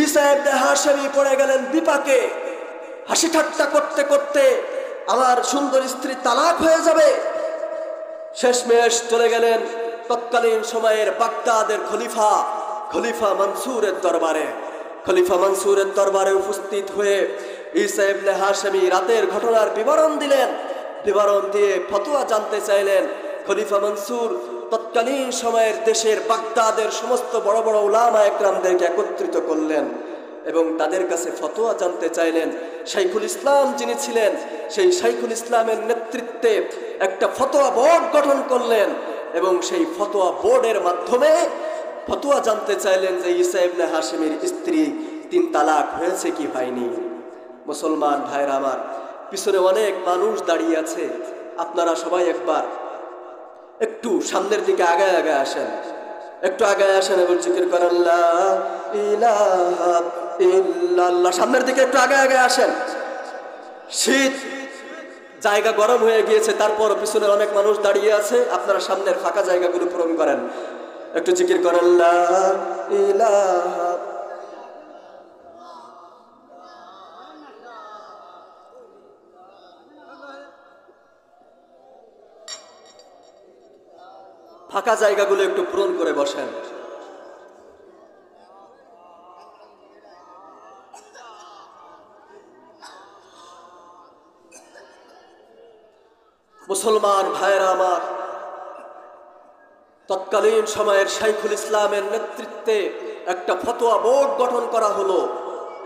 ঈসা ইবনে হাশেমি পড়ে গেলেন বিপাকে। হাসি ঠাট্টা করতে করতে আমার সুন্দর স্ত্রী তালাক হয়ে যাবে। শেষমেশ চলে গেলেন তৎকালীন সময়ের বাগদাদের খলিফা মনসুরের দরবারে। খলিফা মনসুরের দরবারে উপস্থিত হয়ে ঈসা ইবনে হাশেমি রাতের ঘটনার বিবরণ দিলেন। বিবরণ দিয়ে ফতোয়া জানতে চাইলেন। খলিফা মনসুর তৎকালীন সময়ের দেশের বাগদাদের সমস্ত বড় বড় উলামা একরামদেরকে একত্রিত করলেন এবং তাদের কাছে ফতোয়া জানতে চাইলেন। শাইখুল ইসলাম যিনি ছিলেন, সেই শাইখুল ইসলামের নেতৃত্বে একটা ফতোয়া বোর্ড গঠন করলেন এবং সেই ফতোয়া বোর্ডের মাধ্যমে ফতোয়া জানতে চাইলেন যে ঈসা ইবনে হাশেমির স্ত্রী 3 তালাক হয়েছে কি হয়নি। মুসলমান ভাইরা আমার, পিছনে অনেক মানুষ দাঁড়িয়ে আছে, আপনারা সবাই একবার একটু সামনের দিকে আগায় আগায় আসেন, একটু আগায় আসেন এবং জিকির করেন লা ইলাহা ইল্লাল্লাহ। সামনের দিকে একটু আগায় আগায় আসেন। শীত, জায়গা গরম হয়ে গিয়েছে, তারপর পিছনে অনেক মানুষ দাঁড়িয়ে আছে, আপনারা সামনের ফাঁকা জায়গাগুলো পূরণ করেন, একটু জিকির করেন লা ইলাহা। ফাঁকা জায়গাগুলো একটু পূরণ করে বসেন। মুসলমান ভাইরা আমার, তৎকালীন সময়ের শাইখুল ইসলামের নেতৃত্বে একটা ফতোয়া বোর্ড গঠন করা হলো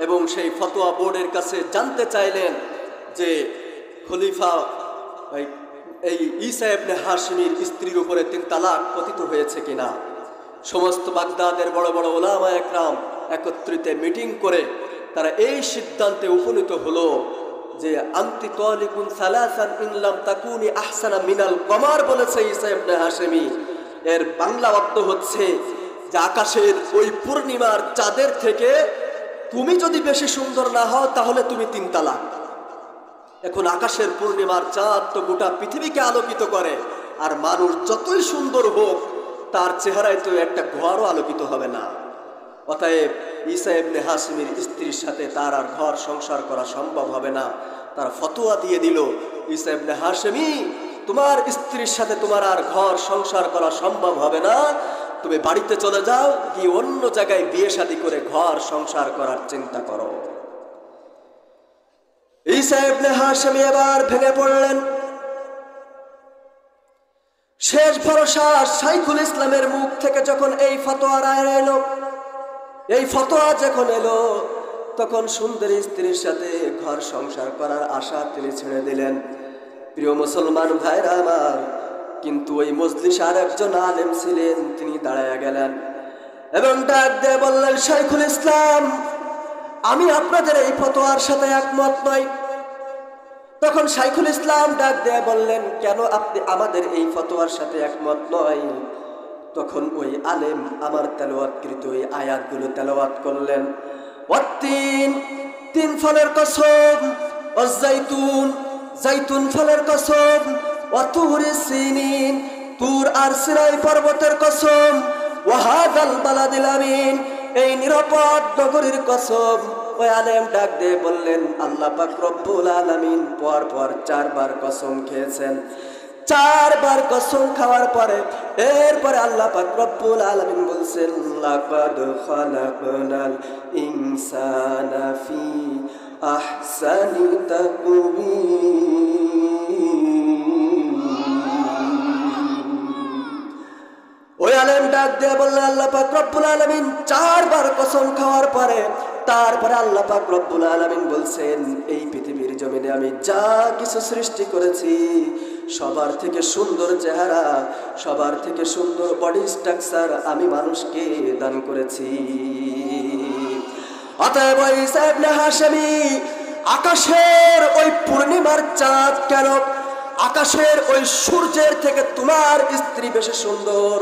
এবং সেই ফতোয়া বোর্ডের কাছে জানতে চাইলেন যে খলিফা এই ঈসা ইবনে হাশেমির স্ত্রীর উপরে 3 তালাক পতিত হয়েছে কিনা। সমস্ত বাগদাদের বড় বড় উলামা একরাম একত্রিত মিটিং করে তারা এই সিদ্ধান্তে উপনীত হলো যে আনতি তালিকুন সালাসান ইন লাম তাকুনি আহসানা মিনাল কমার বলেছে ঈসা ইবনে হাশেমি। এর বাংলা অর্থ হচ্ছে যে আকাশের ওই পূর্ণিমার চাঁদের থেকে তুমি যদি বেশি সুন্দর না হও তাহলে তুমি 3 তালাক। এখন আকাশের পূর্ণিমার চাঁদ তো গোটা পৃথিবীকে আলোকিত করে, আর মানুষ যতই সুন্দর হোক তার চেহারায় তো একটা ঘরও আলোকিত হবে না। অতএব ঈসা ইবনে হাশেমির স্ত্রীর সাথে তার আর ঘর সংসার করা সম্ভব হবে না। তার ফতোয়া দিয়ে দিল, ঈসা ইবনে হাশেমি, তোমার স্ত্রীর সাথে তোমার আর ঘর সংসার করা সম্ভব হবে না, তুমি বাড়িতে চলে যাও, গিয়ে অন্য জায়গায় বিয়ে শাদী করে ঘর সংসার করার চিন্তা করো। ঈসা ইবনে হাশেমি এবার ভেঙে পড়লেন। শেষ ভরসা শাইখুল ইসলামের মুখ থেকে যখন এই ফতোয়া রায় এলো, এই ফতোয়া যখন এলো, তখন সুন্দরী স্ত্রীর সাথে ঘর সংসার করার আশা তিনি ছেড়ে দিলেন। প্রিয় মুসলমান ভাইরা আমার, কিন্তু ওই মজলিসে আর একজন আলেম ছিলেন, তিনি দাঁড়ায় গেলেন এবং ডাক দিয়ে বললেন, শাইখুল ইসলাম, আমি আপনাদের এই ফতোয়ার সাথে একমত নই। তখন শাইখুল ইসলাম ডাক দিয়ে বললেন, কেন আপনি আমাদের এই ফতোয়ার সাথে একমত নয়? তখন ওই আলেম আমার তেলাওয়াতকৃত ওই আয়াতগুলো তেলাওয়াত করলেন। ওয়াত্তিন, 3 ফলের কসম, ওয়াজ্জাইতুন, জাইতুন ফলের কসম, ওয়াতুরিস সিনিন, তুর আর সিনাই পর্বতের কসম, ওয়াহাদাল বালাদিল আমিন, এই নিরাপদ নগরীর কসম। ওই আলেম ডাক দিয়ে বললেন, আল্লাহ পাক রব্বুল আলামিন পর পর 4 বার কসম খেয়েছেন। 4 বার কসম খাওয়ার পরে এরপরে আল্লাহ পাক রব্বুল আলামিন বলছেন, লাকাদ খালাকনাল ইনসানা ফি আহসানি তাকওয়িম। ওই আলেম ডাক দিয়ে বললেন, আল্লাহ পাক রব্বুল আলামিন 4 বার কসম খাওয়ার পরে তারপরে আল্লাহ পাক রব্বুল আলামিন বলছেন, এই পৃথিবীর জমিনে আমি যা কিছু সৃষ্টি করেছি সবার থেকে সুন্দর চেহারা, সবার থেকে সুন্দর বডি স্ট্রাকচার আমি মানুষকে দান করেছি। অতএব ঈসা ইবনে হাশেমি আকাশের ওই পূর্ণিমার চাঁদ কেন, আকাশের ওই সূর্যের থেকে তোমার স্ত্রী বেশি সুন্দর।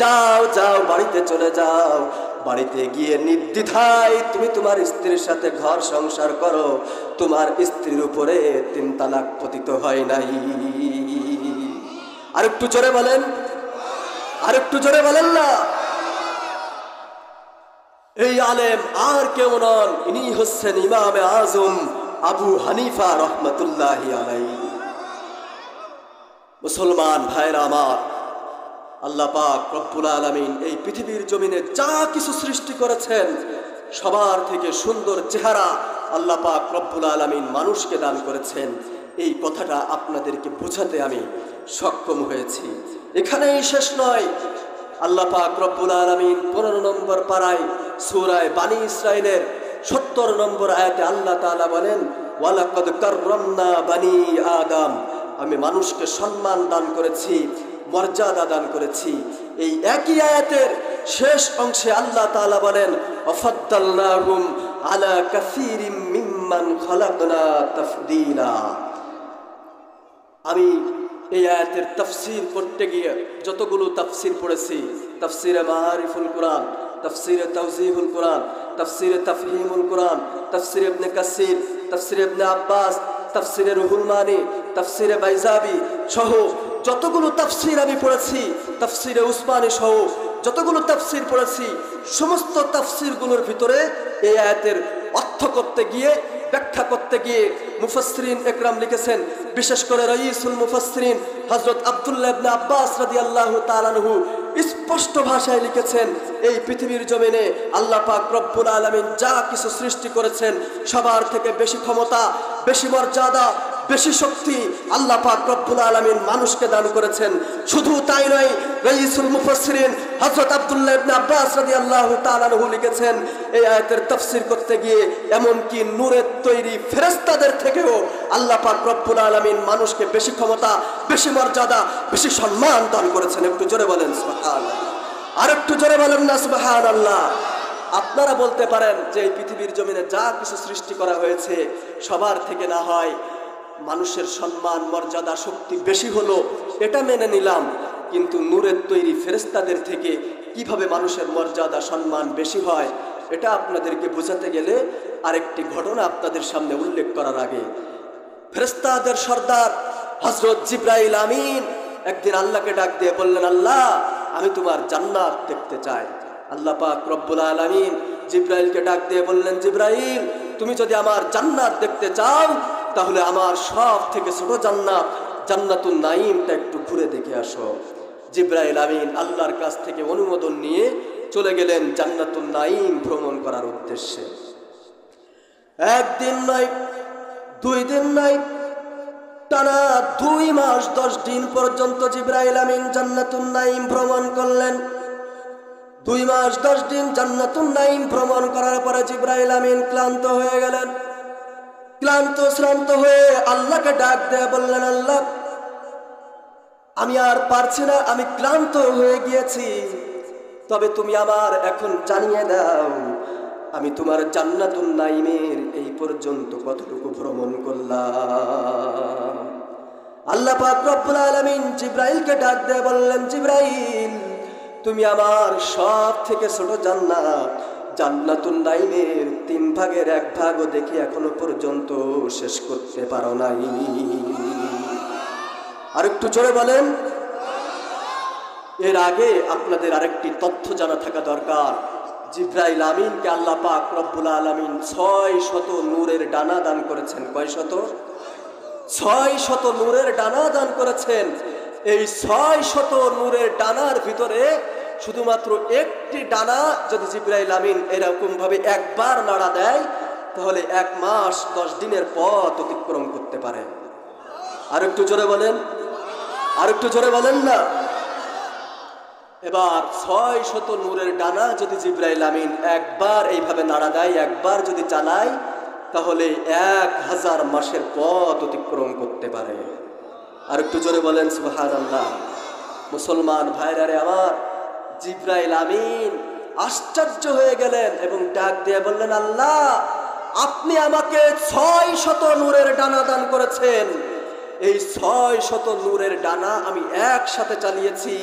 যাও যাও, বাড়িতে চলে যাও, বাড়িতে গিয়ে নির্দ্বিধায় তুমি তোমার স্ত্রীর সাথে ঘর সংসার করো। তোমার স্ত্রীর উপরে 3 তালাক পতিত হয় নাই। আরেকটু জোরে বলেন, আরেকটু জোরে বলেন না। এই আলেম আর কেউ নন, ইনি হচ্ছেন ইমামে আজম আবু হানিফা রহমতুল্লাহি আলাইহি। মুসলমান ভাইরা আমার, আল্লাহ পাক রব্বুল আলামিন এই পৃথিবীর জমিনে যা কিছু সৃষ্টি করেছেন, সবার থেকে সুন্দর চেহারা আল্লাহ পাক রব্বুল আলামিন মানুষকে দান করেছেন। এই কথাটা আপনাদেরকে বোঝাতে আমি সক্ষম হয়েছি। এখানেই শেষ নয়, আল্লাহ পাক রব্বুল আলামিন 15 নম্বর পারায় সূরা বানী ইসরাইলের 70 নম্বর আয়াতে আল্লাহ তাআলা বলেন, ওয়ালাকাদ কাররামনা বানী আদম, আমি মানুষকে সম্মান দান করেছি, মর্যাদা দান করেছি। এই একই আয়াতের শেষ অংশে আল্লাহ তাআলা বলেন, ওয়াফাদ্দালনাহুম আলা কাসীরিম মিম্মান খালাকনা তাফদীলা। আমি এই আয়াতের তাফসীর করতে গিয়ে যতগুলো তাফসীর পড়েছি, তাফসীরে মাআরিফুল কুরআন, তাফসীরে তাওজীহুল কুরআন, তাফসীরে তাফহিমুল কুরআন, তাফসীরে ইবনে কাসির, তাফসীরে ইবনে আব্বাস, তাফসীরে রুহুল মানি, তাফসীরে বাইজাবি সহ যতগুলো তাফসীর আমি পড়েছি, তাফসীরে উসমানী সহ যতগুলো তাফসীর পড়েছি, সমস্ত তাফসীরগুলোর ভিতরে এই আয়াতের অর্থ করতে গিয়ে, ব্যাখ্যা করতে গিয়ে মুফাসসিরিন একরাম লিখেছেন, বিশেষ করে রাইসুল মুফাসসিরিন হযরত আব্দুল্লাহ ইবনে আব্বাস রাদিয়াল্লাহু তাআলা আনহু স্পষ্ট ভাষায় লিখেছেন, এই পৃথিবীর জমিনে আল্লাহ পাক রব্বুল আলামিন যা কিছু সৃষ্টি করেছেন, সবার থেকে বেশি ক্ষমতা, বেশি মর্যাদা, বেশি শক্তি আল্লাহ পাক রব্বুল আলামিন মানুষকে দান করেছেন। শুধু তাই নয়, রাইসুল মুফাসসিরিন হযরত আব্দুল্লাহ ইবনে আব্বাস রাদিয়াল্লাহু তাআলা আনহু লিখেছেন, এই আয়াতের তাফসীর করতে গিয়ে এমন কি নূরের তৈরি ফেরেশতাদের থেকেও আল্লাহ পাক রব্বুল আলামিন মানুষকে বেশি ক্ষমতা, বেশি মর্যাদা, বেশি সম্মান দান করেছেন। একটু জোরে বলেন সুবহানাল্লাহ, আর একটু জোরে বলেন না সুবহানাল্লাহ। আপনারা বলতে পারেন যে এই পৃথিবীর জমিনে যা কিছু সৃষ্টি করা হয়েছে, সবার থেকে না হয় মানুষের সম্মান, মর্যাদা, শক্তি বেশি হলো, এটা মেনে নিলাম, কিন্তু নূরের তৈরি ফেরেশতাদের থেকে কিভাবে মানুষের মর্যাদা, সম্মান বেশি হয়, এটা আপনাদেরকে বোঝাতে গেলে আরেকটি ঘটনা আপনাদের সামনে উল্লেখ করার আগে, ফেরেশতাদের সর্দার হযরত জিবরাইল আমিন একদিন আল্লাহকে ডাক দিয়ে বললেন, আল্লাহ, আমি তোমার জান্নাত দেখতে চাই। আল্লাহ পাক রব্বুল আলামিন জিবরাইলকে ডাক দিয়ে বললেন, জিবরাইল, তুমি যদি আমার জান্নাত দেখতে চাও, তাহলে আমার সব থেকে ছোট জান্নাত, জান্নাতুন নাঈমটা একটু ঘুরে দেখে আসো। জিবরাইল আমিন আল্লাহর কাছ থেকে অনুমোদন নিয়ে চলে গেলেন জান্নাতুন নাঈম ভ্রমণ করার উদ্দেশ্যে। একদিন নয়, 2 দিন নয়, টানা 2 মাস 10 দিন পর্যন্ত জিবরাইল আমিন জান্নাতুন নাঈম ভ্রমণ করলেন। 2 মাস 10 দিন জান্নাতুন নাঈম ভ্রমণ করার পরে জিবরাইল আমিন ক্লান্ত হয়ে গেলেন। ক্লান্ত শ্রান্ত হয়ে আল্লাহকে ডাক দিয়ে বললেন, আল্লাহ, আমি আর পারছি না, আমি ক্লান্ত হয়ে গিয়েছি, তবে তুমি আমার এখন জানিয়ে দাও, আমি তোমার জান্নাতুন নাঈমের এই পর্যন্ত কতটুকু ভ্রমণ করলাম। আল্লাহ পাক রব্বুল আলামিন জিবরাইলকে ডাক দিয়ে বললেন, জিবরাইল, তুমি আমার সব থেকে ছোট জান্নাত, জান্নাতুন নাঈমের 3 ভাগের 1 ভাগও দেখি এখনো পর্যন্ত শেষ করতে পারো নাই। আর একটু জোরে বলেন। এর আগে আপনাদের আরেকটি তথ্য জানা থাকা দরকার, জিবরাইল আমিনকে আল্লাহ পাক রব্বুল আলামিন 600 নূরের ডানা দান করেছেন। কয় শত? 600 নূরের ডানা দান করেছেন। এই 600 নূরের ডানার ভিতরে শুধুমাত্র একটি ডানা যদি জিবরাইল আমিন এরকম ভাবে একবার নাড়া দেয়, তাহলে 1 মাস 10 দিনের পথ অতিক্রম করতে পারে। আর একটু জোরে বলেন, আর একটু জোরে বলেন না। এবার 600 নূরের ডানা যদি জিবরাইল আমিন একবার এইভাবে নাড়া দেয়, একবার যদি চালায়, তাহলে 1000 মাসের পথ অতিক্রম করতে পারে। আর একটু জোরে বলেন সুবহানাল্লাহ। মুসলমান ভাইরা রে আমার, জিবরাইল আমিন আশ্চর্য হয়ে গেলেন এবং ডাক দিয়ে বললেন, আল্লাহ, আপনি আমাকে 600 নূরের ডানা দান করেছেন। এই 600 নূরের ডানা আমি একসাথে চালিয়েছি,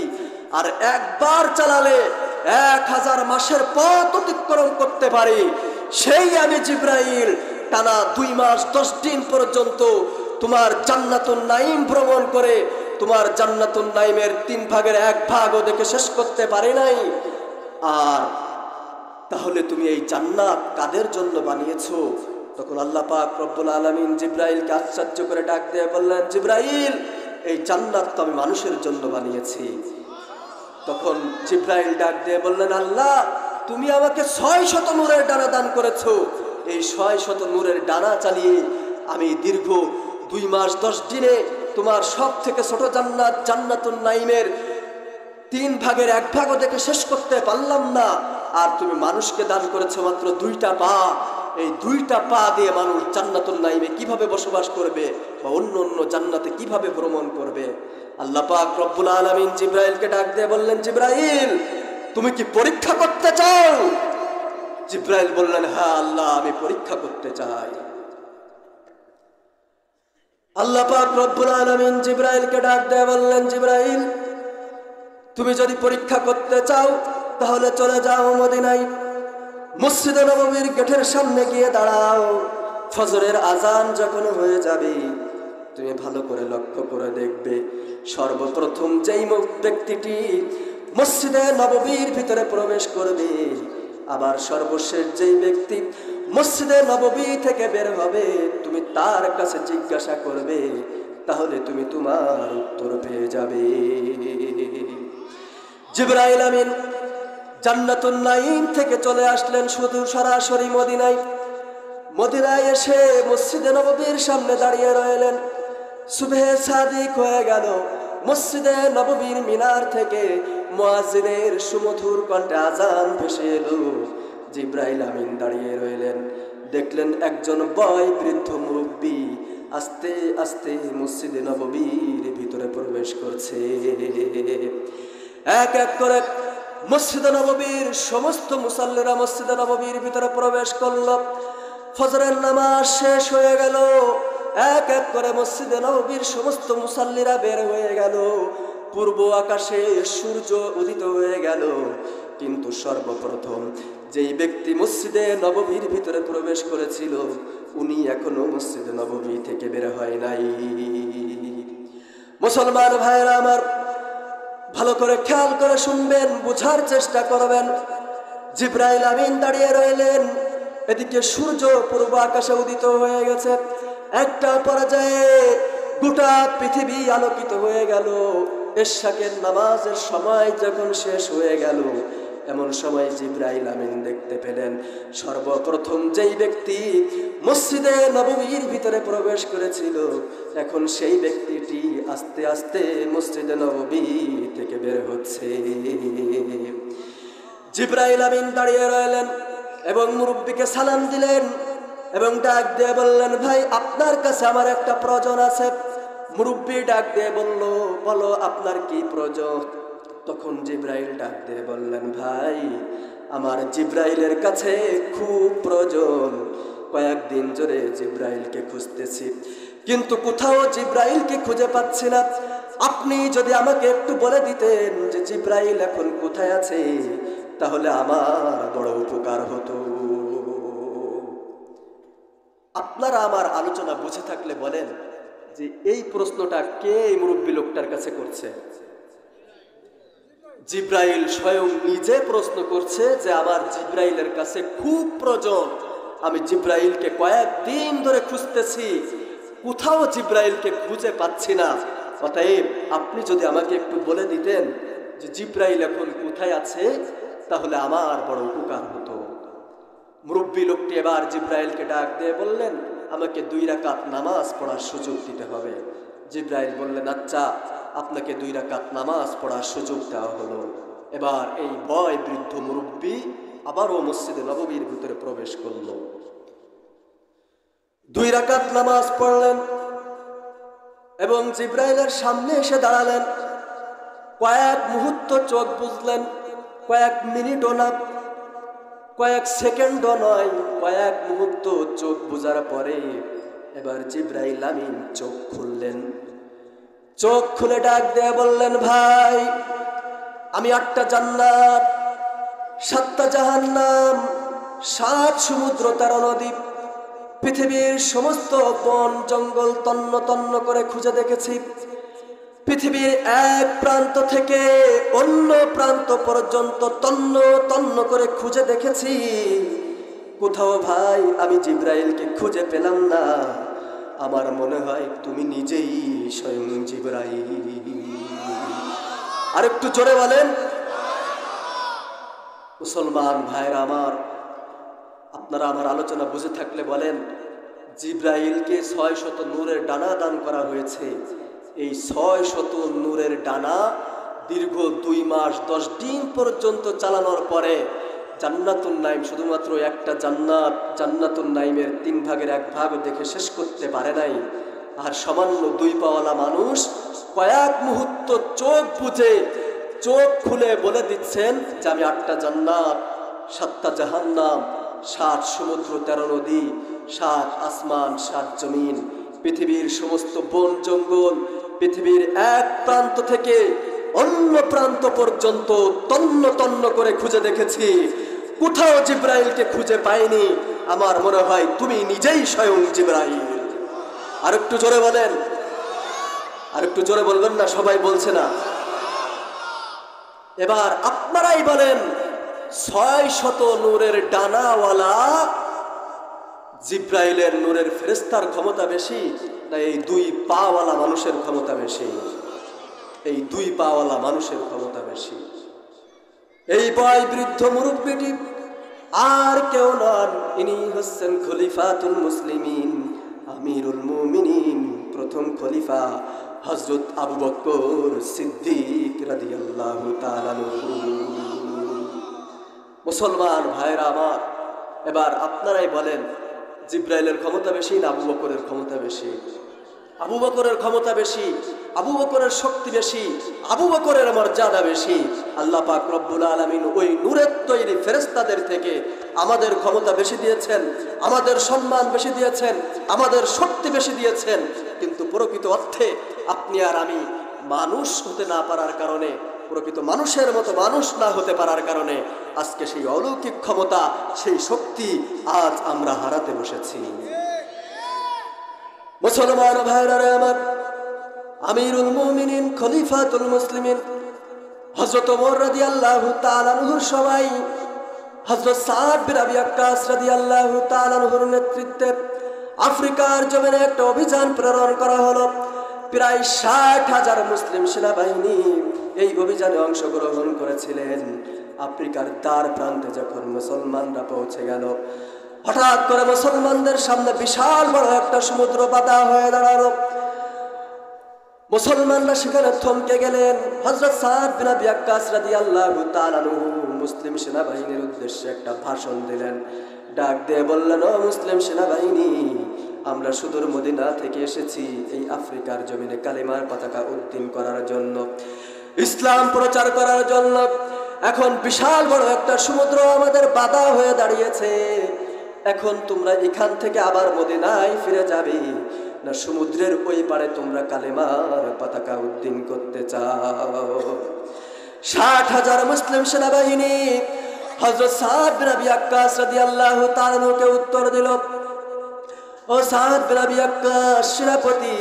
আর একবার চালালে 1000 মাসের পথ অতিক্রম করতে পারি। সেই আমি জিব্রাইল টানা 2 মাস 10 দিন পর্যন্ত তোমার জান্নাতুন নাঈম ভ্রমণ করে তোমার জান্নাতুন নাঈমের 3 ভাগের 1 ভাগও দেখে শেষ করতে পারি নাই। আর তাহলে তুমি এই জান্নাত কাদের জন্য বানিয়েছো? তখন আল্লাহ পাক রব্বুল আলামিন জিব্রাইলকে আশ্চর্য করে ডাক দিয়ে বললেন, জিব্রাইল, এই জান্নাত তো আমি মানুষের জন্য বানিয়েছি। তখন জিব্রাইল ডাক দিয়ে বললেন, আল্লাহ, তুমি আমাকে 600 নূরের ডানা দান করেছো। এই 600 নূরের ডানা চালিয়ে আমি দীর্ঘ 2 মাস 10 দিনে তোমার সব থেকে ছোট জান্নাত জান্নাতুন নাঈমের 3 ভাগের 1 ভাগও দেখে শেষ করতে পারলাম না। আর তুমি মানুষকে দান করেছো মাত্র 2টা পা। এই 2টা পা দিয়ে মানুষ জান্নাতুল নাঈমে কিভাবে বসবাস করবে বা অন্য অন্য জান্নাতে কিভাবে ভ্রমণ করবে? আল্লাহ পাক রব্বুল আলামিন জিব্রাইলকে ডাক দিয়ে বললেন, জিব্রাইল, তুমি কি পরীক্ষা করতে চাও? জিব্রাইল বললেন, হ্যাঁ আল্লাহ, আমি পরীক্ষা করতে চাই। আল্লাহ পাক রব্বুল আলামিন জিব্রাইলকে ডাক দিয়ে বললেন, জিব্রাইল, তুমি যদি পরীক্ষা করতে চাও তাহলে চলে যাও মদিনায়, মসজিদে নববীর গেটের সামনে গিয়ে দাঁড়াও। ফজরের আজান যখন হয়ে যাবে তুমি ভালো করে লক্ষ্য করে দেখবে, সর্বপ্রথম যেই ব্যক্তিটি মসজিদে নববীর ভিতরে প্রবেশ করবে, আবার সর্বশেষ যেই ব্যক্তি মসজিদে নববী থেকে বের হবে, তুমি তার কাছে জিজ্ঞাসা করবে, তাহলে তুমি তোমার উত্তর পেয়ে যাবে। জিবরাইল আমিন জান্নাতুন নাঈম থেকে চলে আসলেন শুধু সরাসরি মদিনায়। মদিনায় এসে মসজিদে নববীর সামনে দাঁড়িয়ে রইলেন। সুবহে সাদিক হয়ে গেল। মসজিদে নববীর মিনার থেকে মুয়াজ্জিনের সুমধুর কণ্ঠে আজান ভেসে এলো। জিবরাইল আমিন দাঁড়িয়ে রইলেন। দেখলেন একজন বয় বৃদ্ধ মুরব্বী আস্তে আস্তে মসজিদে নববীর ভিতরে প্রবেশ করছে। এক এক করে মসজিদে নববীর সমস্ত মুসাল্লিরা মসজিদে নববীর ভিতরে প্রবেশ করল। ফজরের নামাজ শেষ হয়ে গেল। এক এক করে মসজিদে নববীর সমস্ত মুসাল্লিরা বের হয়ে গেল। পূর্ব আকাশে সূর্য উদিত হয়ে গেল। কিন্তু সর্বপ্রথম যেই ব্যক্তি মসজিদে নববীর ভিতরে প্রবেশ করেছিল উনি এখনো মসজিদে নববী থেকে বের হয় নাই। মুসলমান ভাইরা আমার, ভালো করে খেয়াল করে শুনবেন, বুঝার চেষ্টা করবেন। জিবরাইল আমিন দাঁড়িয়ে রইলেন। এদিকে সূর্য পূর্ব আকাশে উদিত হয়ে গেছে। একটা পর্যায়ে গোটা পৃথিবী আলোকিত হয়ে গেল। এশাকের নামাজের সময় যখন শেষ হয়ে গেল, এমন সময় জিবরাইল আমিন দেখতে পেলেন সর্বপ্রথম যেই ব্যক্তি মসজিদে নববীর ভিতরে প্রবেশ করেছিল এখন সেই ব্যক্তিটি আস্তে আস্তে মসজিদে নববী থেকে বের হচ্ছে। জিবরাইল আমিন দাঁড়িয়ে রইলেন এবং মুরব্বিকে সালাম দিলেন এবং ডাক দিয়ে বললেন, ভাই, আপনার কাছে আমার একটা প্রয়োজন আছে। মুরব্বি ডাক দিয়ে বলল, বলো আপনার কি প্রয়োজন? তখন জিবরাইল ডাক দিয়ে বললেন, ভাই, আমার জিবরাইলের কাছে খুব প্রয়োজন। কয়েকদিন ধরে জিবরাইলকে খুঁজতেছি, কিন্তু কোথাও জিবরাইলকে খুঁজে পাচ্ছি না। আপনি যদি আমাকে একটু বলে দিতেন যে জিবরাইল এখন কোথায় আছে, তাহলে আমার বড় উপকার হতো। আপনারা আমার আলোচনা বুঝে থাকলে বলেন যে এই প্রশ্নটা কে এই মুরব্বী লোকটার কাছে করছে? জিবরাইল স্বয়ং নিজে প্রশ্ন করছে যে আমার জিবরাইলের কাছে খুব প্রয়োজন। আমি জিবরাইলকে কয়েকদিন ধরে খুঁজতেছি, কোথাও জিবরাইলকে খুঁজে পাচ্ছি না। অতএব আপনি যদি আমাকে একটু বলে দিতেন যে জিবরাইল এখন কোথায় আছে, তাহলে আমার বড় উপকার হতো। মুরব্বী লোকটি এবার জিবরাইলকে ডাক দিয়ে বললেন, আমাকে 2 রাকাত নামাজ পড়ার সুযোগ দিতে হবে। জিবরাইল বললেন, আচ্ছা, আপনাকে 2 রাকাত নামাজ পড়ার সুযোগ দেওয়া হলো। এবার এই বয় বৃদ্ধ মুরব্বী আবারও মসজিদে নববীর ভিতরে প্রবেশ করল। 2 রাকাত নামাজ পড়লেন এবং জিবরাইলের সামনে এসে দাঁড়ালেন। কয়েক মুহূর্ত চোখ বুঝলেন, কয়েক মিনিটও না। কয়েক সেকেন্ডও নয়, কয়েক মুহূর্ত চোখ বুজার পরে এবার জিবরাইল আমিন চোখ খুললেন। চোখ খুলে ডাক দিয়ে বললেন, ভাই আমি 8টা জান্নাত, 7টা জাহান্নাম, 7 সমুদ্র, 13 নদী, পৃথিবীর সমস্ত বন জঙ্গল তন্ন তন্ন করে খুঁজে দেখেছি। পৃথিবীর এক প্রান্ত থেকে অন্য প্রান্ত পর্যন্ত তন্ন তন্ন করে খুঁজে দেখেছি, কোথাও ভাই আমি জিবরাইলকে খুঁজে পেলাম না। আমার মনে হয় তুমি নিজেই স্বয়ং জিবরাইল। আর একটু জোরে বলেন। মুসলমান ভাইরা আমার, আপনারা আমার আলোচনা বুঝে থাকলে বলেন, জিবরাইলকে 600 নূরের ডানা দান করা হয়েছে। এই 600 নূরের ডানা দীর্ঘ 2 মাস 10 দিন পর্যন্ত চালানোর পরে জান্নাতুন নাইম, শুধুমাত্র একটা জান্নাত, জান্নাতুন নাইমের 3 ভাগের 1 ভাগ দেখে শেষ করতে পারে নাই। আর সামান্য 2 পাওয়ালা মানুষ কয়েক মুহূর্ত চোখ বুজে চোখ খুলে বলে দিচ্ছেন যে আমি 8টা জান্নাত, 7টা জাহান্নাম, 7 সমুদ্র, 13 নদী, 7 আসমান, 7 জমিন, পৃথিবীর সমস্ত বন জঙ্গল, পৃথিবীর এক প্রান্ত থেকে অন্য প্রান্ত পর্যন্ত তন্ন তন্ন করে খুঁজে দেখেছি, কোথাও জিবরাইলকে খুঁজে পাইনি। আমার মনে হয় তুমি নিজেই স্বয়ং জিবরাইল। আর একটু জোরে বলেন। আর একটু জোরে বলবেন না, সবাই বলছে না। এবার আপনারাই বলেন, 600 নূরের ডানাওয়ালা জিবরাইলের নূরের ফেরেশতার ক্ষমতা বেশি না এই 2 পাওয়ালা মানুষের ক্ষমতা বেশি? এই 2 পাওয়ালা মানুষের ক্ষমতা বেশি। এই বয় বৃদ্ধ মুরব্বীটি আর কেউ নন, ইনি হচ্ছেন খলিফাতুল মুসলিমিন, আমিরুল মুমিনিন, প্রথম খলিফা হযরত আবু বকর সিদ্দিক রাদিয়াল্লাহু তাআলা আনহু। মুসলমান ভাইরা আমার, এবার আপনারাই বলেন, জিবরাইলের ক্ষমতা বেশি না আবু বকরের ক্ষমতা বেশি? আবু বকরের ক্ষমতা বেশি, আবু বকরের শক্তি বেশি, আবু বকরের মর্যাদা বেশি। আল্লাহ পাক রব্বুল আলামিন ওই নূরের তৈরি ফেরেশতাদের থেকে আমাদের ক্ষমতা বেশি দিয়েছেন, আমাদের সম্মান বেশি দিয়েছেন, আমাদের শক্তি বেশি দিয়েছেন। কিন্তু প্রকৃত অর্থে আপনি আর আমি মানুষ হতে না পারার কারণে, প্রকৃত মানুষের মতো মানুষ না হতে পারার কারণে আজকে সেই অলৌকিক ক্ষমতা, সেই শক্তি আজ আমরা হারাতে বসেছি। মুসলমান ভাইরা আমার, আমিরুল মুমিনিন খলিফাতুল মুসলিমিন হযরত ওমর রাদিয়াল্লাহু তাআলা আনহুর সময় হযরত সাদ বিন আবি ওয়াক্কাস রাদিয়াল্লাহু তাআলা আনহুর নেতৃত্বে আফ্রিকার জমিনে একটা অভিযান প্রেরণ করা হলো। প্রায় 60,000 মুসলিম সেনাবাহিনী এই অভিযানে অংশগ্রহণ করেছিলেন। আফ্রিকার দ্বার প্রান্তে যখন মুসলমানরা পৌঁছে গেল, হঠাৎ করে মুসলমানদের সামনে বিশাল বড় একটা সমুদ্র বাধা হয়ে দাঁড়ালো। মুসলমানরা সেখানে থমকে গেলেন। হযরত সাদ বিন আবি ওয়াক্কাস রাদিয়াল্লাহু তাআলা আনহু মুসলিম সেনাবাহিনীর উদ্দেশ্যে একটা ভাষণ দিলেন। ডাক দিয়ে বললেন, ও মুসলিম সেনাবাহিনী, আমরা সুদূর মদিনা থেকে এসেছি এই আফ্রিকার জমিনে কালিমার পতাকা উত্তোলন করার জন্য, ইসলাম প্রচার করার জন্য। এখন বিশাল বড় একটা সমুদ্র আমাদের বাধা হয়ে দাঁড়িয়েছে। এখন তোমরা এখান থেকে আবার মদিনায় ফিরে যাবে না সমুদ্রের ওই পারে তোমরা কালেমার পতাকা উত্তোলন করতে চাও? 60,000 মুসলিম সেনাবাহিনী হযরত সাদ বিন আবি ওয়াক্কাস রাদিয়াল্লাহু তাআলা আনহুকে উত্তর দিল, ও সাদ বিন আবি ওয়াক্কাস সেনাপতি,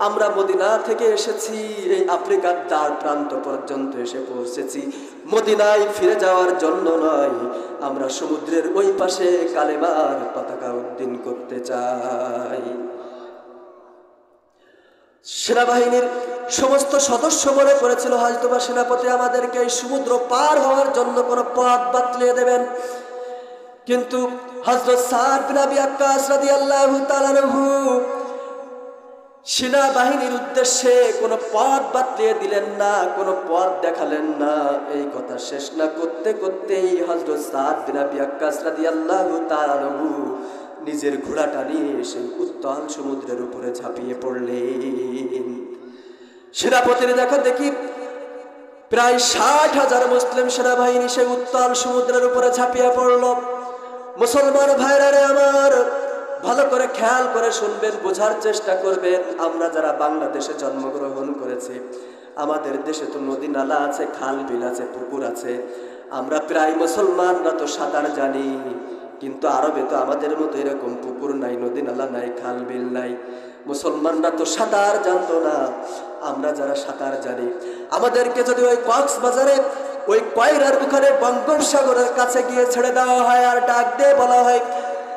আমরা মদিনা থেকে এসেছি, এই আফ্রিকার দ্বার প্রান্ত পর্যন্ত এসে পৌঁছেছি, মদিনায় ফিরে যাওয়ার জন্য নয়, আমরা সমুদ্রের ওই পাশে কালেমার পতাকা উত্তোলন করতে চাই। সেনাবাহিনীর সমস্ত সদস্য মনে করেছিল হয়তোবা সেনাপতি আমাদেরকে এই সমুদ্র পার হওয়ার জন্য কোনো পথ বাতলিয়ে দেবেন। কিন্তু হযরত সাদ বিন আবি ওয়াক্কাস রাদিয়াল্লাহু তাআলা আনহু সেনাবাহিনীর উদ্দেশ্যে কোনো পথ বাতলিয়ে দিলেন না, কোনো পথ দেখালেন না। এই কথা শেষ না করতে করতেই হযরত সাদ বিন আবি ওয়াক্কাস রাদিয়াল্লাহু তাআলা আনহু নিজের ঘোড়াটা নিয়ে সেই উত্তাল সমুদ্রের উপরে ঝাঁপিয়ে পড়লেন। সেনাপতির দেখি প্রায় 60,000 মুসলিম সেনাবাহিনী সেই উত্তাল সমুদ্রের উপরে ঝাঁপিয়ে পড়ল। মুসলমান ভাইরা রে আমার, ভালো করে খেয়াল করে শুনবেন, বোঝার চেষ্টা করবেন। আমরা যারা বাংলাদেশে জন্মগ্রহণ করেছি, আমাদের দেশে তো নদী নালা আছে, খাল বিল আছে, পুকুর আছে। আমরা প্রায় মুসলমানরা তো সাঁতার জানি, কিন্তু আরবে তো আমাদের মতো এরকম পুকুর নাই, নদী নালা নাই, খাল বিল নাই। মুসলমানরা তো সাঁতার জানতো না। আমরা যারা সাঁতার জানি, আমাদেরকে যদি ওই কক্সবাজারে ওই কয়রার ওখানে বঙ্গোপসাগরের কাছে গিয়ে ছেড়ে দেওয়া হয় আর ডাক দিয়ে বলা হয়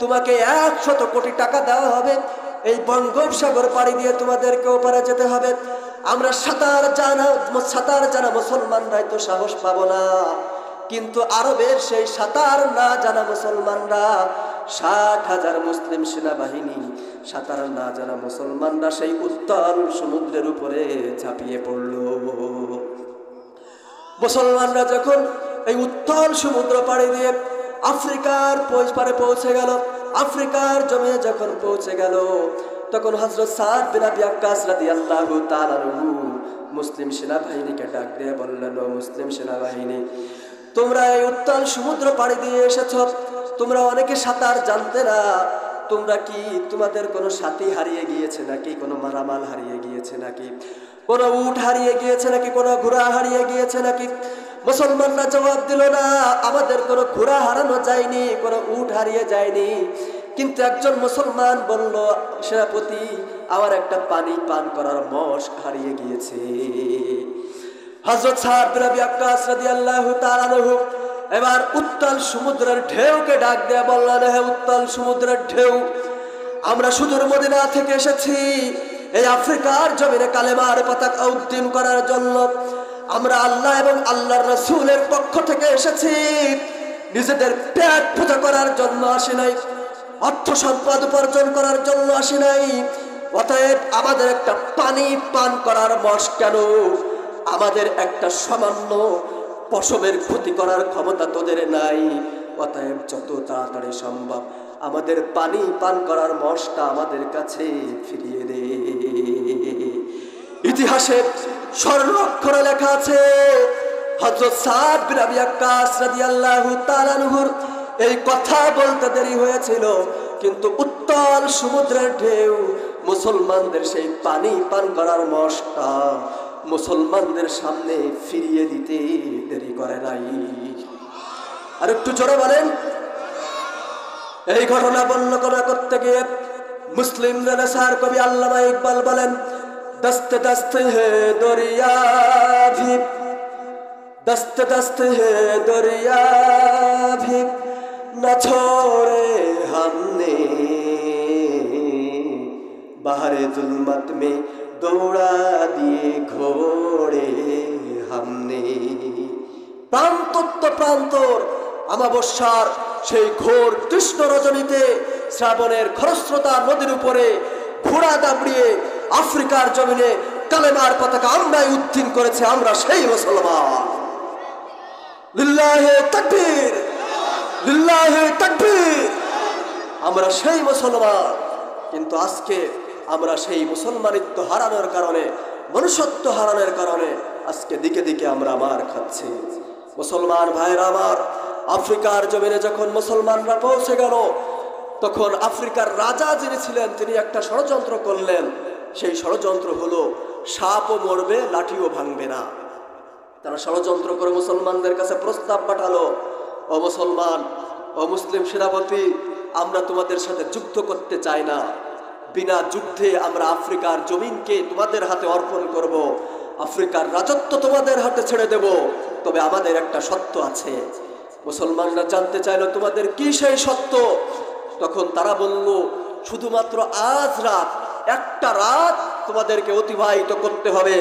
তোমাকে 100 কোটি টাকা দেওয়া হবে, এই বঙ্গোপসাগর পাড়ি দিয়ে তোমাদেরকে ওপারে যেতে হবে, আমরা সাঁতার জানা মুসলমানরাই তো সাহস পাবো না। কিন্তু আরবের সেই সাঁতার না জানা মুসলমানরা, 60,000 মুসলিম সেনাবাহিনী, সাঁতার না জানা মুসলমানরা সেই উত্তাল সমুদ্রের উপরে ঝাঁপিয়ে পড়ল। মুসলমানরা যখন এই উত্তাল সমুদ্র পাড়ি দিয়ে আফ্রিকার পারে পৌঁছে গেল, আফ্রিকার জমিনে যখন পৌঁছে গেল, তখন হযরত সাদ বিন আবি ওয়াক্কাস রাদিয়াল্লাহু তাআলা আনহু মুসলিম সেনাবাহিনীকে ডাক দিয়ে বললেন, ও মুসলিম সেনাবাহিনী, তোমরা এই উত্তাল সমুদ্র পাড়ি দিয়ে এসেছ, তোমরা অনেকে সাঁতার জানতে না। তোমরা কি, তোমাদের কোনো সাথী হারিয়ে গিয়েছে নাকি, কোনো মালামাল হারিয়ে গিয়েছে নাকি, কোনো উট হারিয়ে গিয়েছে নাকি, কোনো ঘোড়া হারিয়ে গিয়েছে নাকি? মুসলমানরা জবাব দিল, না, আমাদের কোনো ঘোড়া হারানো যায়নি, কোনো উট হারিয়ে যায়নি। কিন্তু একজন মুসলমান বলল, সেনাপতি, আমার একটা পানি পান করার মশক হারিয়ে গিয়েছে। হযরত সাদ বিন আবি ওয়াক্কাস রাদিয়াল্লাহু তাআলা আনহু এবার উত্তাল সমুদ্রের ঢেউকে ডাক দিয়ে বললেন, হে উত্তাল সমুদ্রের ঢেউ, আমরা সুদূর মদিনা থেকে এসেছি এই আফ্রিকার জমিনে কালেমার পতাকা উত্তোলন করার জন্য। আমরা আল্লাহ এবং আল্লাহর রাসূলের পক্ষ থেকে এসেছি, নিজেদের পেট পূজা করার জন্য আসি নাই, অর্থ সম্পদ উপার্জন করার জন্য আসি নাই। অতএব আমাদের একটা পানি পান করার মশক কেন, আমাদের একটা সামান্য পশমের ক্ষতি করার ক্ষমতা তোদের নাই। অতএব যত তাড়াতাড়ি সম্ভব আমাদের পানি পান করার মশকটা আমাদের কাছে ফিরিয়ে দে। ইতিহাসে স্বর্ণাক্ষরে লেখা আছে, হযরত সাদ বিন আবি ওয়াক্কাস রাদিয়াল্লাহু তাআলা আনহুর এই কথা বলতে দেরি হয়েছিল, কিন্তু উত্তাল সমুদ্রের ঢেউ মুসলমানদের সেই পানি পান করার মশকটা মুসলমানদের সামনে ফিরিয়ে দিতে দেরি করে নাই। আর একটু জোরে বলেন। এই ঘটনা বর্ণনা করতে গিয়ে মুসলিম রেনেসাঁর কবি আল্লামা ইকবাল বলেন, দস্তে দস্তে হে দরিয়া ভি, দস্তে দস্তে হে দরিয়া ভি না ছোড়ে हमने বাহরে जुल्मत में দৌড়া দিয়ে ঘোড়ে हमने। প্রান্তত্ব প্রান্তর আমাবস্যার সেই ঘোর কৃষ্ণ রজনীতে শ্রাবণের খরস্রোতা নদীর উপরে ঘোড়া দাবড়িয়ে আফ্রিকার জমিনে কালেমার পতাকা আমরাই উত্তোলন করেছে। আমরা সেই মুসলমান। লিল্লাহে তাকবীর, লিল্লাহে তাকবীর। আমরা সেই মুসলমান। কিন্তু আজকে আমরা সেই মুসলমানিত্ব হারানোর কারণে, মনুষ্যত্ব হারানোর কারণে আজকে দিকে দিকে আমরা মার খাচ্ছি। মুসলমান ভাইরা আমার, আফ্রিকার জমিনে যখন মুসলমানরা পৌঁছে গেল, তখন আফ্রিকার রাজা যিনি ছিলেন তিনি একটা ষড়যন্ত্র করলেন। সেই ষড়যন্ত্র হলো সাপও মরবে, লাঠিও ভাঙবে না। তারা ষড়যন্ত্র করে মুসলমানদের কাছে প্রস্তাব পাঠালো, ও মুসলমান, ও মুসলিম সেনাপতি, আমরা তোমাদের সাথে যুদ্ধ করতে চাই না, বিনা যুদ্ধে আমরা আফ্রিকার জমিনকে তোমাদের হাতে অর্পণ করব, আফ্রিকার রাজত্ব তোমাদের হাতে ছেড়ে দেব, তবে আমাদের একটা সত্য আছে। মুসলমানরা জানতে চাইলো তোমাদের কি সেই সত্য? তখন তারা বলল, শুধুমাত্র আজ রাত, একটা রাত তোমাদেরকে অতিবাহিত করতে হবে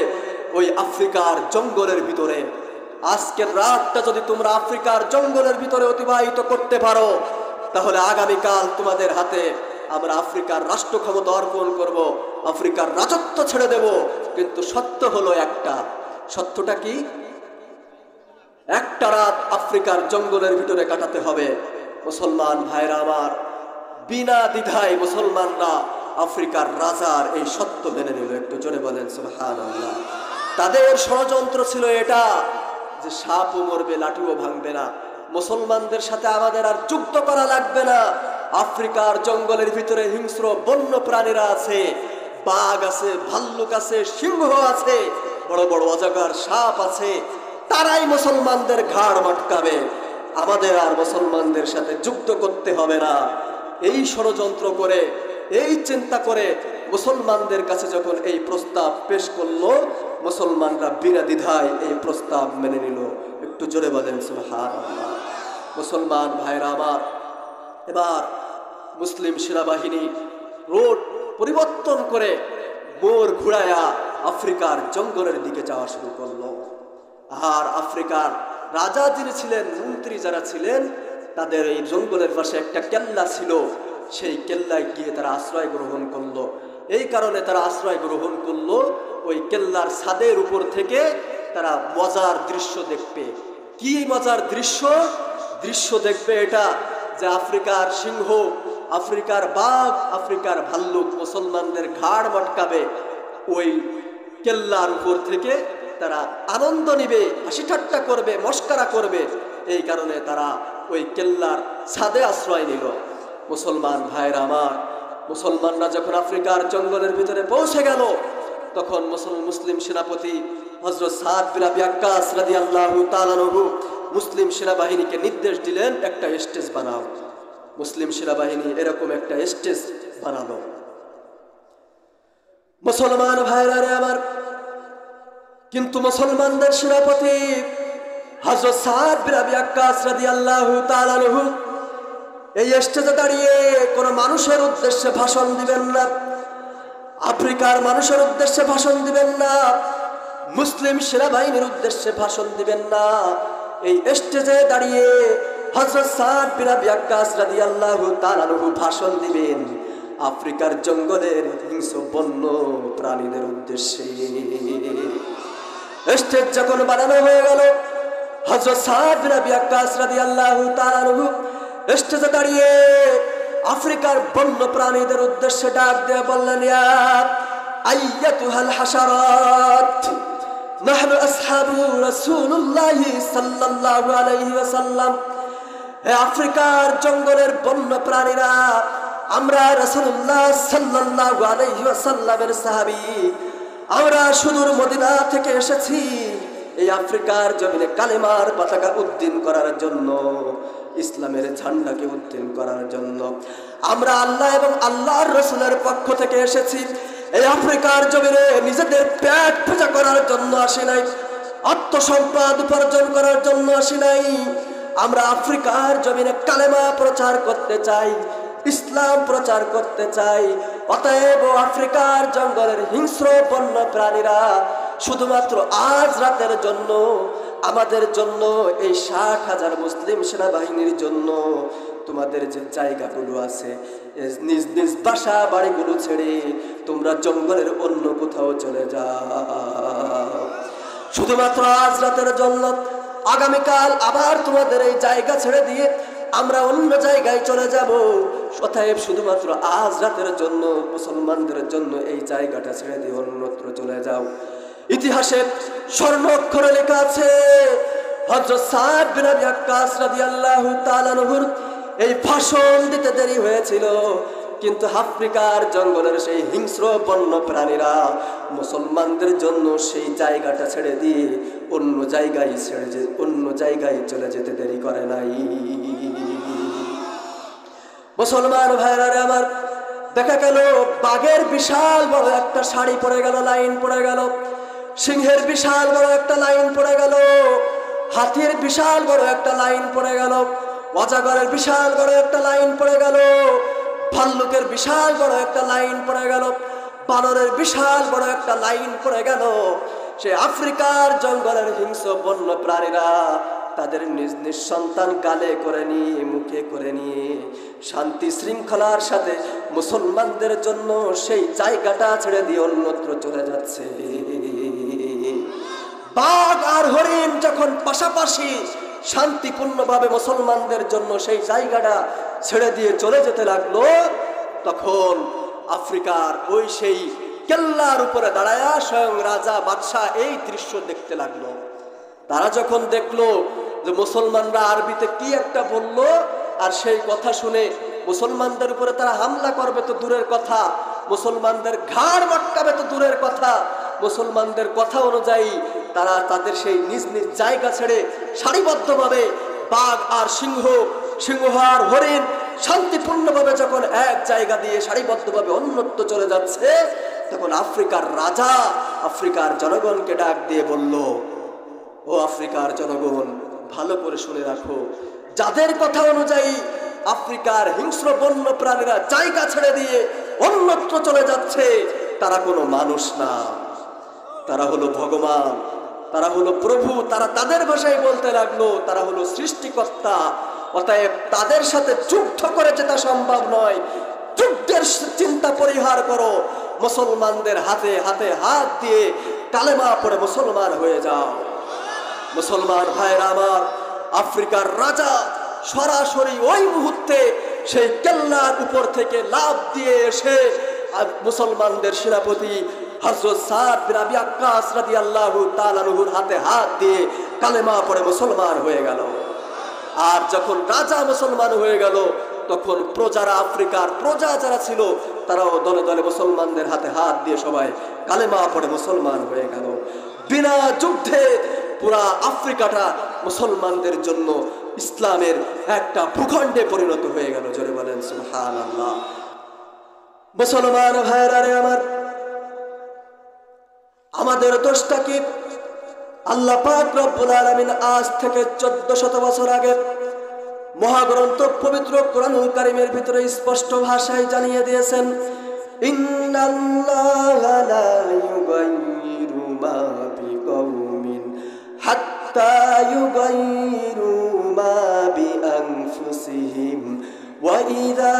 ওই আফ্রিকার জঙ্গলের ভিতরে। আজকের রাতটা যদি তোমরা আফ্রিকার জঙ্গলের ভিতরে অতিবাহিত করতে পারো, তাহলে আগামীকাল তোমাদের হাতে আমরা আফ্রিকার রাষ্ট্র ক্ষমতা অর্পণ করব, আফ্রিকার রাজত্ব ছেড়ে দেব। কিন্তু সত্য হলো একটা। সত্যটা কি? একটা রাত আফ্রিকার জঙ্গলের ভিতরে কাটাতে হবে। মুসলমান ভাইরা আমার, বিনা দ্বিধায় মুসলমানরা আফ্রিকার রাজার এই সত্য মেনে নিল। একটু জোরে বলেন সুবহানাল্লাহ। তাদের ষড়যন্ত্র ছিল এটা, যে সাপও মরবে, লাঠিও ভাঙবে না, মুসলমানদের সাথে আমাদের আর যুদ্ধ করা লাগবে না। আফ্রিকার জঙ্গলের ভিতরে হিংস্র বন্য প্রাণীরা আছে, বাঘ আছে, ভাল্লুক আছে, সিংহ আছে, বড় বড় অজগর সাপ আছে, তারাই মুসলমানদের ঘাড় মটকাবে, আমাদের আর মুসলমানদের সাথে যুদ্ধ করতে হবে না। এই ষড়যন্ত্র করে, এই চিন্তা করে মুসলমানদের কাছে যখন এই প্রস্তাব পেশ করলো, মুসলমানরা বিনা দ্বিধায় এই প্রস্তাব মেনে নিল। একটু জোরে বলেন সুবহানাল্লাহ। মুসলমান ভাইরা আমার, এবার মুসলিম সেনাবাহিনী রোড পরিবর্তন করে মোড় ঘুরায়া আফ্রিকার জঙ্গলের দিকে যাওয়া শুরু করলো। আর আফ্রিকার রাজা যিনি ছিলেন, মন্ত্রী যারা ছিলেন, তাদের এই জঙ্গলের পাশে একটা কেল্লা ছিল, সেই কেল্লায় গিয়ে তারা আশ্রয় গ্রহণ করলো। এই কারণে তারা আশ্রয় গ্রহণ করলো, ওই কেল্লার ছাদের উপর থেকে তারা মজার দৃশ্য দেখবে। কি মজার দৃশ্য? দৃশ্য দেখবে এটা যে আফ্রিকার সিংহ, আফ্রিকার বাঘ, আফ্রিকার ভাল্লুক মুসলমানদের ঘাড় মটকাবে। ওই কেল্লার উপর থেকে তারা আনন্দ নিবে, হাসি ঠাট্টা করবে, মস্করা করবে। এই কারণে তারা ওই কেল্লার ছাদে আশ্রয় নিল। মুসলমান ভাইরা আমার, মুসলমানরা যখন আফ্রিকার জঙ্গলের ভিতরে পৌঁছে গেল, তখন মুসলিম সেনাপতি হযরত সাদ বিন আবি ওয়াক্কাস রাদিয়াল্লাহু তাআলা আনহু মুসলিম সেনাবাহিনীকে নির্দেশ দিলেন, একটা স্টেজ বানাও। মুসলিম সেনাবাহিনী এরকম একটা স্টেজ বানালো। মুসলমান ভাইরা আমার, কিন্তু মুসলমানদের সেনাপতি হযরত সাদ বিন আবি ওয়াক্কাস রাদিয়াল্লাহু তাআলা আনহু এই স্টেজে দাঁড়িয়ে কোন মানুষের উদ্দেশ্যে ভাষণ দিবেন না, আফ্রিকার মানুষের উদ্দেশ্যে ভাষণ দিবেন না, মুসলিম সেনাবাহিনীর উদ্দেশ্যে ভাষণ দিবেন না। এই স্টেজে দাঁড়িয়ে হযরত সাদ বিন আবি ওয়াক্কাস রাদিয়াল্লাহু তাআলা আনহু ভাষণ দিবেন আফ্রিকার জঙ্গলের হিংস্র বন্য প্রাণীদের উদ্দেশ্যে। স্টেজ যখন বানানো হয়ে গেল, হযরত সাদ বিন আবি ওয়াক্কাস রাদিয়াল্লাহু তাআলা আনহু স্টেজে দাঁড়িয়ে আফ্রিকার বন্য প্রাণীদের উদ্দেশ্যে ডাক দিয়ে বললেন, ইয়া আইয়াতুহাল হাশারাত নাহনু আসহাবু রাসূলুল্লাহ সাল্লাল্লাহু আলাইহি ওয়াসাল্লাম। হে আফ্রিকার জঙ্গলের বন্য প্রাণীরা, আমরা রাসূলুল্লাহ সাল্লাল্লাহু আলাইহি ওয়াসাল্লামের সাহাবী, আমরা সুদূর মদিনা থেকে এসেছি এই আফ্রিকার জমিনে কালেমার পতাকা উদ্দিন করার জন্য, ইসলামের ঝান্ডাকে উদ্দিন করার জন্য। আমরা আল্লাহ এবং আল্লাহর রাসূলের পক্ষ থেকে এসেছি। এই আফ্রিকার জমিনে নিজেদের পেট পূজা করার জন্য আসি নাই, আত্মসম্পদ উপার্জন করার জন্য আসি নাই। আমরা আফ্রিকার জমিনে কালেমা প্রচার করতে চাই, ইসলাম প্রচার করতে চাই। অতএব আফ্রিকার জঙ্গলের হিংস্র বন্য প্রাণীরা শুধুমাত্র আজ রাতের জন্য, আমাদের জন্য, এই 60,000 মুসলিম সেনাবাহিনীর জন্য তোমাদের যে জায়গাগুলো আছে, নিজ নিজ বাসা বাড়িগুলো ছেড়ে তোমরা জঙ্গলের অন্য কোথাও চলে যাও। শুধুমাত্র আজ রাতের জন্য, আগামীকাল আবার তোমাদের এই জায়গা ছেড়ে দিয়ে আমরা অন্য জায়গায় চলে যাব। অতএব শুধুমাত্র আজ রাতের জন্য মুসলমানদের জন্য এই জায়গাটা ছেড়ে দিয়ে অন্যত্র চলে যাও। ইতিহাসে স্বর্ণ অক্ষরে লেখা আছে, হযরত সাদ বিন আবি ওয়াক্কাস রাদিয়াল্লাহু তাআলা আনহুর এই ভাষণ দিতে দেরি হয়েছিল, কিন্তু আফ্রিকার জঙ্গলের সেই হিংস্র বন্য প্রাণীরা মুসলমানদের জন্য সেই জায়গাটা ছেড়ে দিয়ে অন্য জায়গায় চলে যেতে দেরি করে নাই। মুসলমান ভাইরা আমার, দেখা গেল বাঘের বিশাল বড় একটা শাড়ি পড়ে গেল, লাইন পড়ে গেল, সিংহের বিশাল বড় একটা লাইন পড়ে গেল, হাতির বিশাল বড় একটা লাইন পড়ে গেল, অজগরের বিশাল বড় একটা লাইন পড়ে গেল, ভাল্লুকের বিশাল বড় একটা লাইন পড়ে গেল, বানরের বিশাল বড় একটা লাইন পড়ে গেল। সে আফ্রিকার জঙ্গলের হিংস্র বন্য প্রাণীরা তাদের নিজ নিজ সন্তান গালে করে নিয়ে, মুখে করে নিয়ে শান্তি শৃঙ্খলার সাথে মুসলমানদের জন্য সেই জায়গাটা ছেড়ে দিয়ে অন্যত্র চলে যাচ্ছে। বাঘ আর হরিণ যখন পাশাপাশি শান্তিপূর্ণভাবে মুসলমানদের জন্য সেই জায়গাটা ছেড়ে দিয়ে চলে যেতে লাগলো, তখন আফ্রিকার ওই সেই কেল্লার উপরে দাঁড়ায়া স্বয়ং রাজা বাদশাহ এই দৃশ্য দেখতে লাগলো। তারা যখন দেখলো যে মুসলমানরা আরবিতে কি একটা বলল, আর সেই কথা শুনে মুসলমানদের উপরে তারা হামলা করবে তো দূরের কথা, মুসলমানদের ঘাড় মটকাবে তো দূরের কথা, মুসলমানদের কথা অনুযায়ী তারা তাদের সেই নিজ নিজ জায়গা ছেড়ে সারিবদ্ধভাবে বাঘ আর সিংহ, সিংহ আর হরিণ শান্তিপূর্ণভাবে যখন এক জায়গা দিয়ে সারিবদ্ধভাবে অন্যত্র চলে যাচ্ছে, তখন আফ্রিকার রাজা আফ্রিকার জনগণকে ডাক দিয়ে বলল, ও আফ্রিকার জনগণ, ভালো করে শুনে রাখো, যাদের কথা অনুযায়ী আফ্রিকার হিংস্র বন্য প্রাণীরা জায়গা ছেড়ে দিয়ে অন্যত্র চলে যাচ্ছে, তারা কোনো মানুষ না, তারা হলো ভগবান, তারা হলো প্রভু। তারা তাদের ভাষায় বলতে লাগলো তারা হলো সৃষ্টিকর্তা। অতএব তাদের সাথে যুদ্ধ করে যেটা সম্ভব নয়, যুদ্ধের চিন্তা পরিহার করো, মুসলমানদের হাতে হাতে হাত দিয়ে কালেমা পড়ে মুসলমান হয়ে যাও। মুসলমান ভাইরা আমার, আফ্রিকার রাজা সরাসরি ওই মুহূর্তে সেই কেল্লার উপর থেকে লাফ দিয়ে এসে মুসলমানদের সেনাপতি হযরত সাদ বিন আবি ওয়াক্কাস রাদিয়াল্লাহু তাআলা আনহুর হাতে হাত দিয়ে কালেমা পড়ে মুসলমান হয়ে গেল। আর যখন রাজা মুসলমান হয়ে গেল, তখন প্রজারা, আফ্রিকার প্রজা যারা ছিল, তারাও দলে দলে মুসলমানদের হাতে হাত দিয়ে সবাই কালেমা পড়ে মুসলমান হয়ে গেল। বিনা যুদ্ধে পুরা আফ্রিকাটা মুসলমানদের জন্য ইসলামের একটা ভূখণ্ডে পরিণত হয়ে গেল। জোরে বলেন সুবহানাল্লাহ। মুসলমান ভাইরা রে আমার, আমাদের দোষটা কি? আল্লাহ পাক রব্বুল আলামিন আজ থেকে 1400 বছর আগে মহাগ্রন্থ পবিত্র কোরআনুল কারীমের ভিতরে স্পষ্ট ভাষায় জানিয়ে দিয়েছেন, ইন্নাল্লাহা লা ইউগাইয়িরু মা বিকাউমিন হাত্তা ইউগাইয়িরু মা বিআনফুসিহিম ওয়া ইযা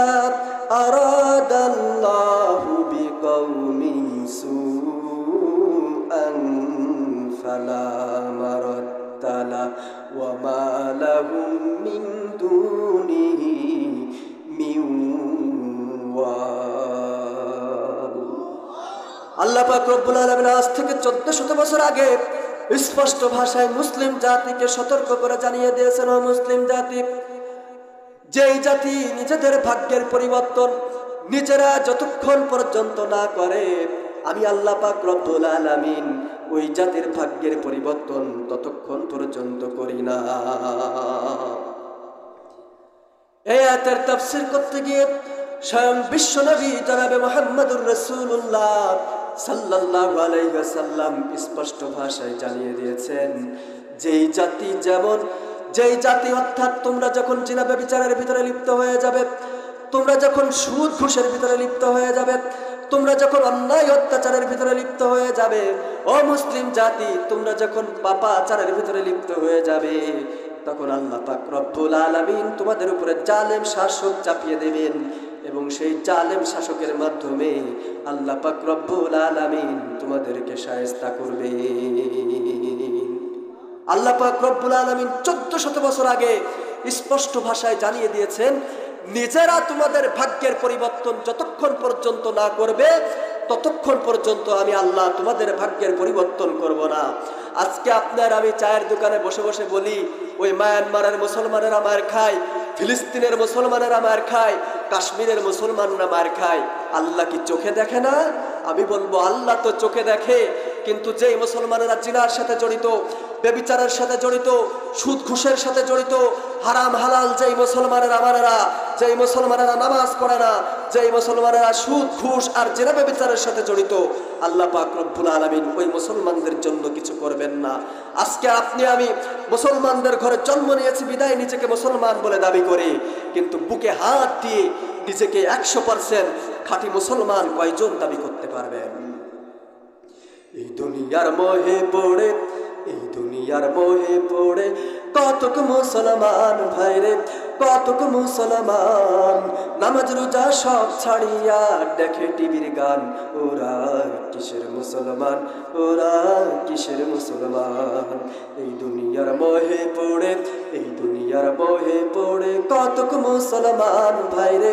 আরাদাল্লাহু বিকাউমিন সুআন ফালা মারাদ্দা লাহু ওয়া মা লাহুম মিন দুনিহি মিন ওয়াল। আল্লাহ পাক রব্বুল আলামিন আজ থেকে 1400 বছর আগে স্পষ্ট ভাষায় মুসলিম জাতিকে সতর্ক করে জানিয়ে দিয়েছেন, ও মুসলিম জাতি, যেই জাতি নিজেদের ভাগ্যের পরিবর্তন নিজেরা যতক্ষণ পর্যন্ত না করে, আমি আল্লাহ পাক রব্বুল আলামিন ওই জাতির ভাগ্যের পরিবর্তন ততক্ষণ পর্যন্ত করি না। এই আয়াতের তাফসীর করতে গিয়ে স্বয়ং বিশ্বনবী জনাবে মুহাম্মদুর রাসূলুল্লাহ সাল্লাল্লাহু আলাইহি ওয়াসাল্লাম স্পষ্ট ভাষায় জানিয়ে দিয়েছেন, যেই জাতি অর্থাৎ তোমরা যখন জিনা ব্যভিচারের ভিতরে লিপ্ত হয়ে যাবে, তোমরা যখন সুদ ঘুষের ভিতরে লিপ্ত হয়ে যাবে, তোমরা যখন অন্যায় অত্যাচারের ভিতরে লিপ্ত হয়ে যাবে, ও মুসলিম জাতি, তোমরা যখন পাপাচারের ভিতরে লিপ্ত হয়ে যাবে, তখন আল্লাহ পাক রব্বুল আলামিন তোমাদের উপরে জালেম শাসক চাপিয়ে দেবেন, এবং সেই জালেম শাসকের মাধ্যমে আল্লাহ পাক রব্বুল আলামিন তোমাদেরকে শায়েস্তা করবে। আল্লাহ পাক রব্বুল আলামিন 1400 বছর আগে স্পষ্ট ভাষায় জানিয়ে দিয়েছেন, নিজেরা তোমাদের ভাগ্যের পরিবর্তন যতক্ষণ পর্যন্ত না করবে, ততক্ষণ পর্যন্ত আমি আল্লাহ তোমাদের ভাগ্যের পরিবর্তন করব না। আজকে আপনার আমি চায়ের দোকানে বসে বসে বলি, ওই মায়ানমারের মুসলমানেরা মার খায়, ফিলিস্তিনের মুসলমানেরা মার খায়, কাশ্মীরের মুসলমানরা মার খায়, আল্লাহ কি চোখে দেখে না? আমি বলবো আল্লাহ তো চোখে দেখে, কিন্তু যেই মুসলমানেরা জিনার সাথে জড়িত, ব্যভিচারের সাথে জড়িত, সুদ ঘুষের সাথে জড়িত, হারাম হালাল যেই মুসলমানেরা মানেরা, যেই মুসলমানেরা নামাজ পড়ে না, যেই মুসলমানেরা সুদ ঘুষ আর জিনা ব্যভিচারের সাথে জড়িত, আল্লাহ পাক রব্বুল আলামিন ওই মুসলমানদের জন্য কিছু করবেন না। আজকে আপনি আমি মুসলমানদের ঘরে জন্ম নিয়েছি বিদায় নিজেকে মুসলমান বলে দাবি করি, কিন্তু বুকে হাত দিয়ে নিজেকে 100% খাঁটি মুসলমান কয়জন দাবি করতে পারবেন? এই দুনিয়ার মোহে পড়ে, এই দুনিয়ার মোহে পড়ে কতক মুসলমান ভাইরে, কতক মুসলমান নামাজ রোজা সব ছাড়িয়া দেখে টিভির গান, ওরা কিসের মুসলমান, ওরা কিসের মুসলমান? এই দুনিয়ার মোহে পড়ে, এই দুনিয়ার মোহে পড়ে কতক মুসলমান ভাইরে,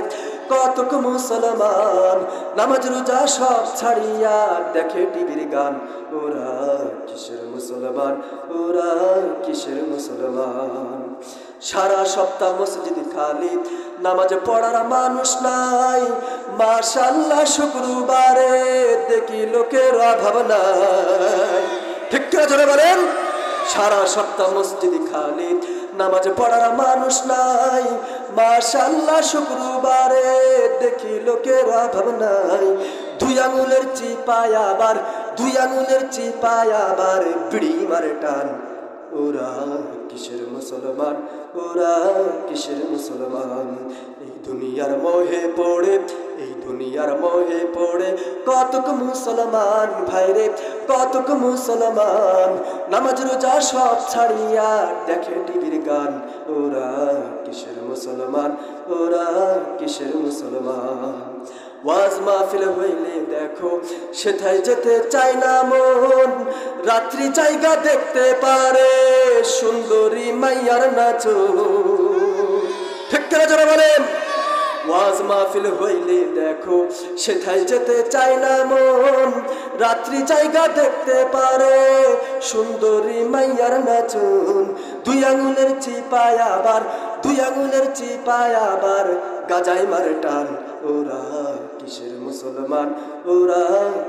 কতক মুসলমান নামাজ রোজা সব ছাড়িয়া দেখে টিভির গান, ওরা কিসের মুসলমান, ওরা কিসের মুসলমান। সারা সপ্তাহ মসজিদ খালি, নামাজে পড়ার মানুষ নাই। মাশাআল্লাহ শুক্রবারে দেখি লোকের অভাব নাই। ঠিক করে জোরে বলেন। সারা সপ্তাহ মসজিদ খালি, নামাজে পড়ার মানুষ নাই। মাশাআল্লাহ শুক্রবারে দেখি লোকের অভাব নাই। দুই আঙুলের চিপায় আবার, দুই আঙুলের চিপায় আবার বিড়ি মারে টান। ওরা কিসের মুসলমান, ওরা কিসের মুসলমান। এই দুনিয়ার মোহে পড়ে, এই দুনিয়ার মোহে পড়ে কতক মুসলমান ভাইরে, কতক মুসলমান নামাজ রোজা সব ছাড়িয়া দেখে টিভির গান। ওরা কিসের মুসলমান, ওরা কিসের মুসলমান। ওয়াজ মাহফিল হইলে দেখো সেথায় যেতে চায় না মন। রাত্রি জায়গা দেখতে পারে সুন্দরী মাইয়ার নাচো। ঠিক করে যারা বলেন। ওয়াজ মাহফিল হইলে দেখো সেথায় যেতে চায় না মন। রাত্রি জায়গা দেখতে পারে সুন্দরী মাইয়ার নাচুন। দুই আঙুলের চিপায় আবার, দুই আঙুলের চিপায় আবার গাজাই মারে টান। ওরা কিসের মুসলমান, ওরা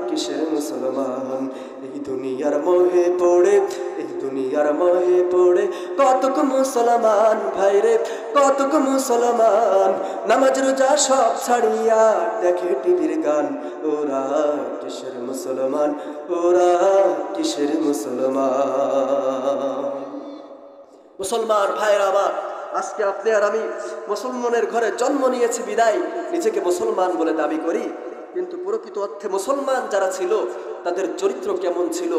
কিসের মুসলমান। এই দুনিয়ার মোহে পড়ে, এই দুনিয়ার মোহে পড়ে কতক মুসলমান ভাইরে, কতক মুসলমান নামাজ রোজা সব ছাড়িয়া দেখে টিভির গান। ওরা কিসের মুসলমান, ওরা কিসের মুসলমান। মুসলমান ভাইরা আমার, আজকে আপনি আর আমি মুসলমানের ঘরে জন্ম নিয়েছি বিদায় নিজেকে মুসলমান বলে দাবি করি, কিন্তু প্রকৃত অর্থে মুসলমান যারা ছিল তাদের চরিত্র কেমন ছিল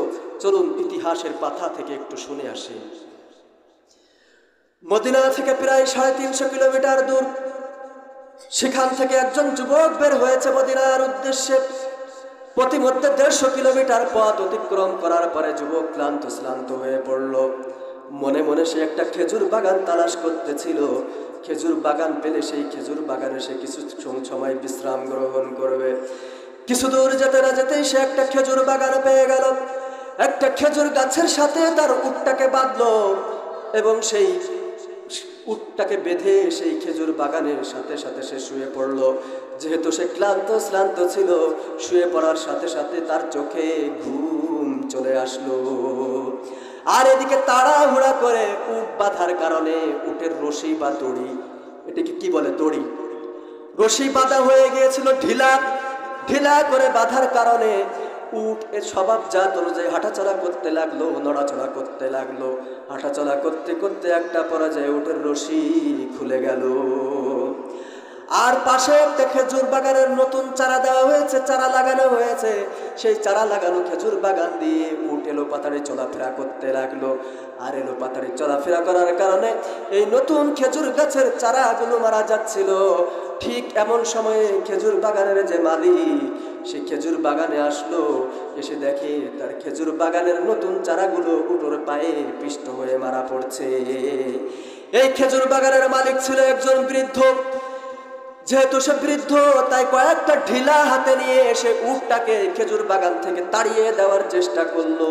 চলুন ইতিহাসের পাতা থেকে একটু শুনে আসি। মদিনা থেকে প্রায় 350 কিলোমিটার দূর, সেখান থেকে একজন যুবক বের হয়েছে মদিনার উদ্দেশ্যে। প্রতিমধ্যে 150 কিলোমিটার পথ অতিক্রম করার পরে যুবক ক্লান্ত হয়ে পড়ল। মনে মনে সে একটা খেজুর বাগান তালাশ করতেছিল। খেজুর বাগান পেলে সেই খেজুর বাগানে সে কিছু সময় বিশ্রাম গ্রহণ করবে। কিছু দূর যেতে না যেতেই সে একটা খেজুর বাগান পেয়ে গেল। একটা খেজুর গাছের সাথে তার উটটাকে বাঁধলো এবং সেই উটটাকে বেঁধে সেই খেজুর বাগানের সাথে সাথে সে শুয়ে পড়লো। যেহেতু সে ক্লান্ত ছিল, শুয়ে পড়ার সাথে সাথে তার চোখে ঘুম চলে আসলো। আর এদিকে তাড়াহুড়া করে উট বাঁধার কারণে উটের রশি বা দড়ি, এটাকে কি বলে, দড়ি, রশি বাঁধা হয়ে গিয়েছিল ঢিলা। ঢিলা করে বাঁধার কারণে উট এর স্বভাবজাত অনুযায়ী হাঁটাচলা করতে লাগলো, নড়াচড়া করতে লাগলো। হাঁটাচলা করতে করতে একটা পর্যায়ে উটের রশি খুলে গেল। আর পাশে একটা খেজুর বাগানের নতুন চারা দেওয়া হয়েছে, চারা লাগানো হয়েছে। সেই চারা লাগানো খেজুর বাগান দিয়ে উট এলো পাতারে চলাফেরা করতে লাগলো। আর এলো পাতারে চলাফেরা করার কারণে এই নতুন খেজুর গাছের চারাগুলো মারা যাচ্ছিল। ঠিক এমন সময়ে খেজুর বাগানের যে মালিক, সে খেজুর বাগানে আসলো। এসে দেখে তার খেজুর বাগানের নতুন চারাগুলো উটের পায়ে পিষ্ট হয়ে মারা পড়ছে। এই খেজুর বাগানের মালিক ছিল একজন বৃদ্ধ। যেহেতু সে বৃদ্ধ, তাই কয়েকটা ঢিলা হাতে নিয়ে এসে উটটাকে খেজুর বাগান থেকে তাড়িয়ে দেওয়ার চেষ্টা করলো।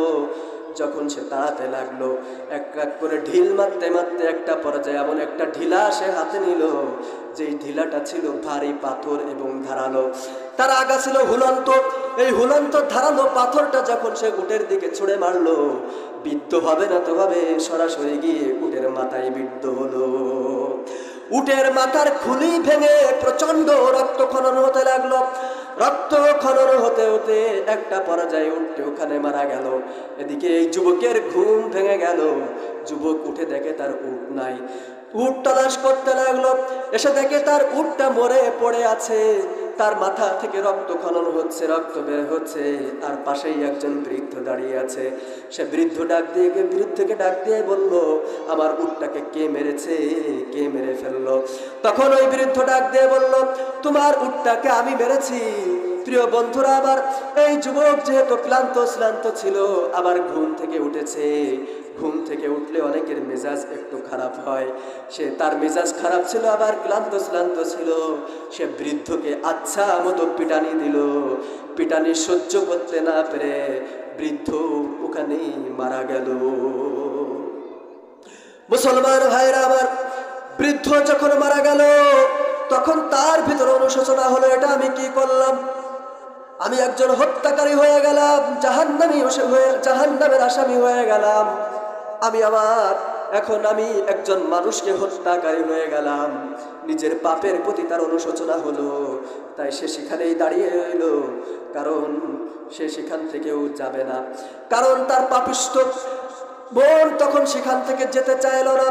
যখন সে তাড়াতে লাগলো, এক এক করে ঢিল মারতে মারতে একটা পর্যায়ে এমন একটা ঢিলা সে হাতে নিল, যেই ঢিলাটা ছিল ভারী পাথর এবং ধারালো। তার আগা ছিল হুলন্ত। এই হুলন্ত ধারালো পাথরটা যখন সে উটের দিকে ছুঁড়ে মারলো, বিদ্ধ হবে না তো হবে, সরাসরি গিয়ে উটের মাথায় বিদ্ধ হলো। উটের মাথার খুলি ভেঙে প্রচন্ড রক্ত খনন হতে লাগলো। রক্ত খনন হতে হতে একটা পর্যায়ে উঠতে ওখানে মারা গেল। এদিকে এই যুবকের ঘুম ভেঙে গেল। যুবক উঠে দেখে তার উট নাই। উট তালাশ করতে লাগলো। এসে দেখে তার উটটা মরে পড়ে আছে। তার মাথা থেকে রক্ত খনন হচ্ছে, রক্ত বের হচ্ছে। আর পাশেই একজন বৃদ্ধ দাঁড়িয়ে আছে। সে বৃদ্ধকে ডাক দিয়ে বলল, আমার উটটাকে কে মেরেছে, কে মেরে ফেললো? তখন ওই বৃদ্ধ ডাক দিয়ে বলল, তোমার উটটাকে আমি মেরেছি। প্রিয় বন্ধুরা, আবার এই যুবক যেহেতু ক্লান্ত ছিল, আবার ঘুম থেকে উঠেছে। ঘুম থেকে উঠলে অনেকের মেজাজ একটু খারাপ হয়। তার মেজাজ খারাপ ছিল, আবার ক্লান্ত ছিল। সে বৃদ্ধকে আচ্ছা মতো পিটানি দিল। পিটানি সহ্য করতে না পেরে বৃদ্ধ ওখানেই মারা গেল। মুসলমান ভাইরা আমার, বৃদ্ধ যখন মারা গেল তখন তার ভিতরে অনুশোচনা হলো, এটা আমি কি করলাম? আমি একজন হত্যাকারী হয়ে গেলাম, জাহান্নামের আসামি হয়ে গেলাম। এখন আমি একজন মানুষকে হত্যাকারী হয়ে গেলাম। নিজের পাপের প্রতি তার অনুশোচনা হলো, তাই সে সেখানেই দাঁড়িয়ে রইল, কারণ সে সেখান থেকেও যাবে না, কারণ তার পাপিষ্ঠ বোন তখন সেখান থেকে যেতে চাইল না।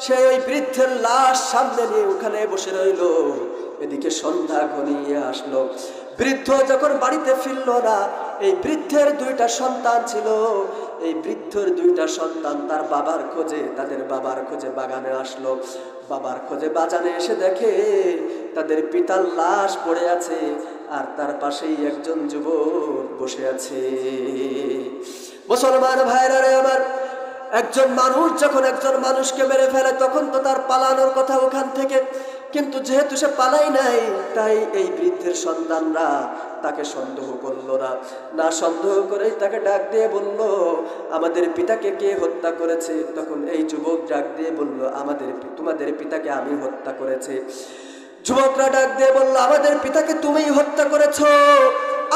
সে ওই বৃদ্ধের লাশ সামনে নিয়ে ওখানে বসে রইল। এদিকে সন্ধ্যা ঘনিয়ে আসলো। বৃদ্ধ যখন বাড়িতে ফিরল না, এই বৃদ্ধের দুইটা সন্তান ছিল। এই বৃদ্ধের দুইটা সন্তান তার বাবার খোঁজে, তাদের বাবার খোঁজে বাগানে আসলো। বাবার খোঁজে বাজানে এসে দেখে তাদের পিতার লাশ পড়ে আছে, আর তার পাশেই একজন যুবক বসে আছে। মুসলমান ভাইরা রে আমার, একজন মানুষ যখন একজন মানুষকে মেরে ফেলে তখন তো তার পালানোর কথা ওখান থেকে, কিন্তু যেহেতু সে পালাই নাই, তাই এই বৃদ্ধের সন্তানরা তাকে সন্দেহ করলো না সন্দেহ করেই তাকে ডাক দিয়ে বলল, আমাদের পিতাকে কে হত্যা করেছে? তখন এই যুবক ডাক দিয়ে বলল, তোমাদের পিতাকে আমি হত্যা করেছি। যুবকরা ডাক দিয়ে বলল, আমাদের পিতাকে তুমিই হত্যা করেছো,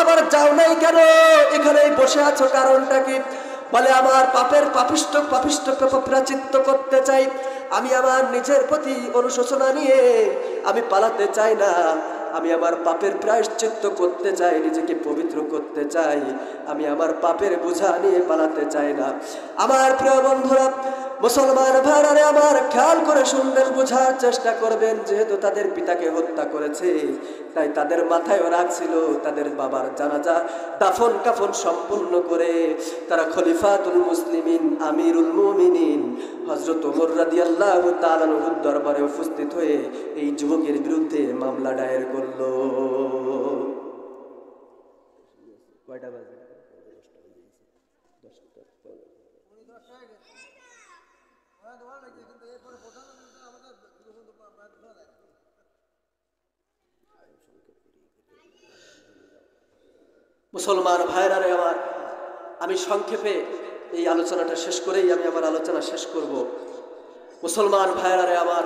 আবার যাও নাই কেন? এখানেই বসে আছো, কারণটা কি? বলে, আমার পাপের পাপিষ্ঠ প্রাচিত্য করতে চাই। আমি আমার নিজের প্রতি অনুশোচনা নিয়ে আমি পালাতে চাই না। আমি আমার পাপের প্রায়শ্চিত্ত করতে চাই, নিজেকে পবিত্র করতে চাই। আমি আমার পাপের বোঝা নিয়ে পালাতে চাই না। আমার প্রিয় বন্ধুরা, মুসলমান ভাইরা আমার, খেয়াল করে শুনবেন, বোঝার চেষ্টা করবেন। যেহেতু তাদের পিতাকে হত্যা করেছে, তাই তাদের মাথায় রাখছিল তাদের বাবার জানাজা দাফন কাফন সম্পূর্ণ করে তারা খলিফাতুল মুসলিমিন আমিরুল মুমিনিন হযরত ওমর রাদিয়াল্লাহু তাআলা আনহুর দরবারে উপস্থিত হয়ে এই যুবকের বিরুদ্ধে মামলা দায়ের করলো। কয়টা বাজে? মুসলমান ভাইরা রে আমার, আমি সংক্ষেপে এই আলোচনাটা শেষ করেই আমি আমার আলোচনা শেষ করব। মুসলমান ভাইরা রে আমার,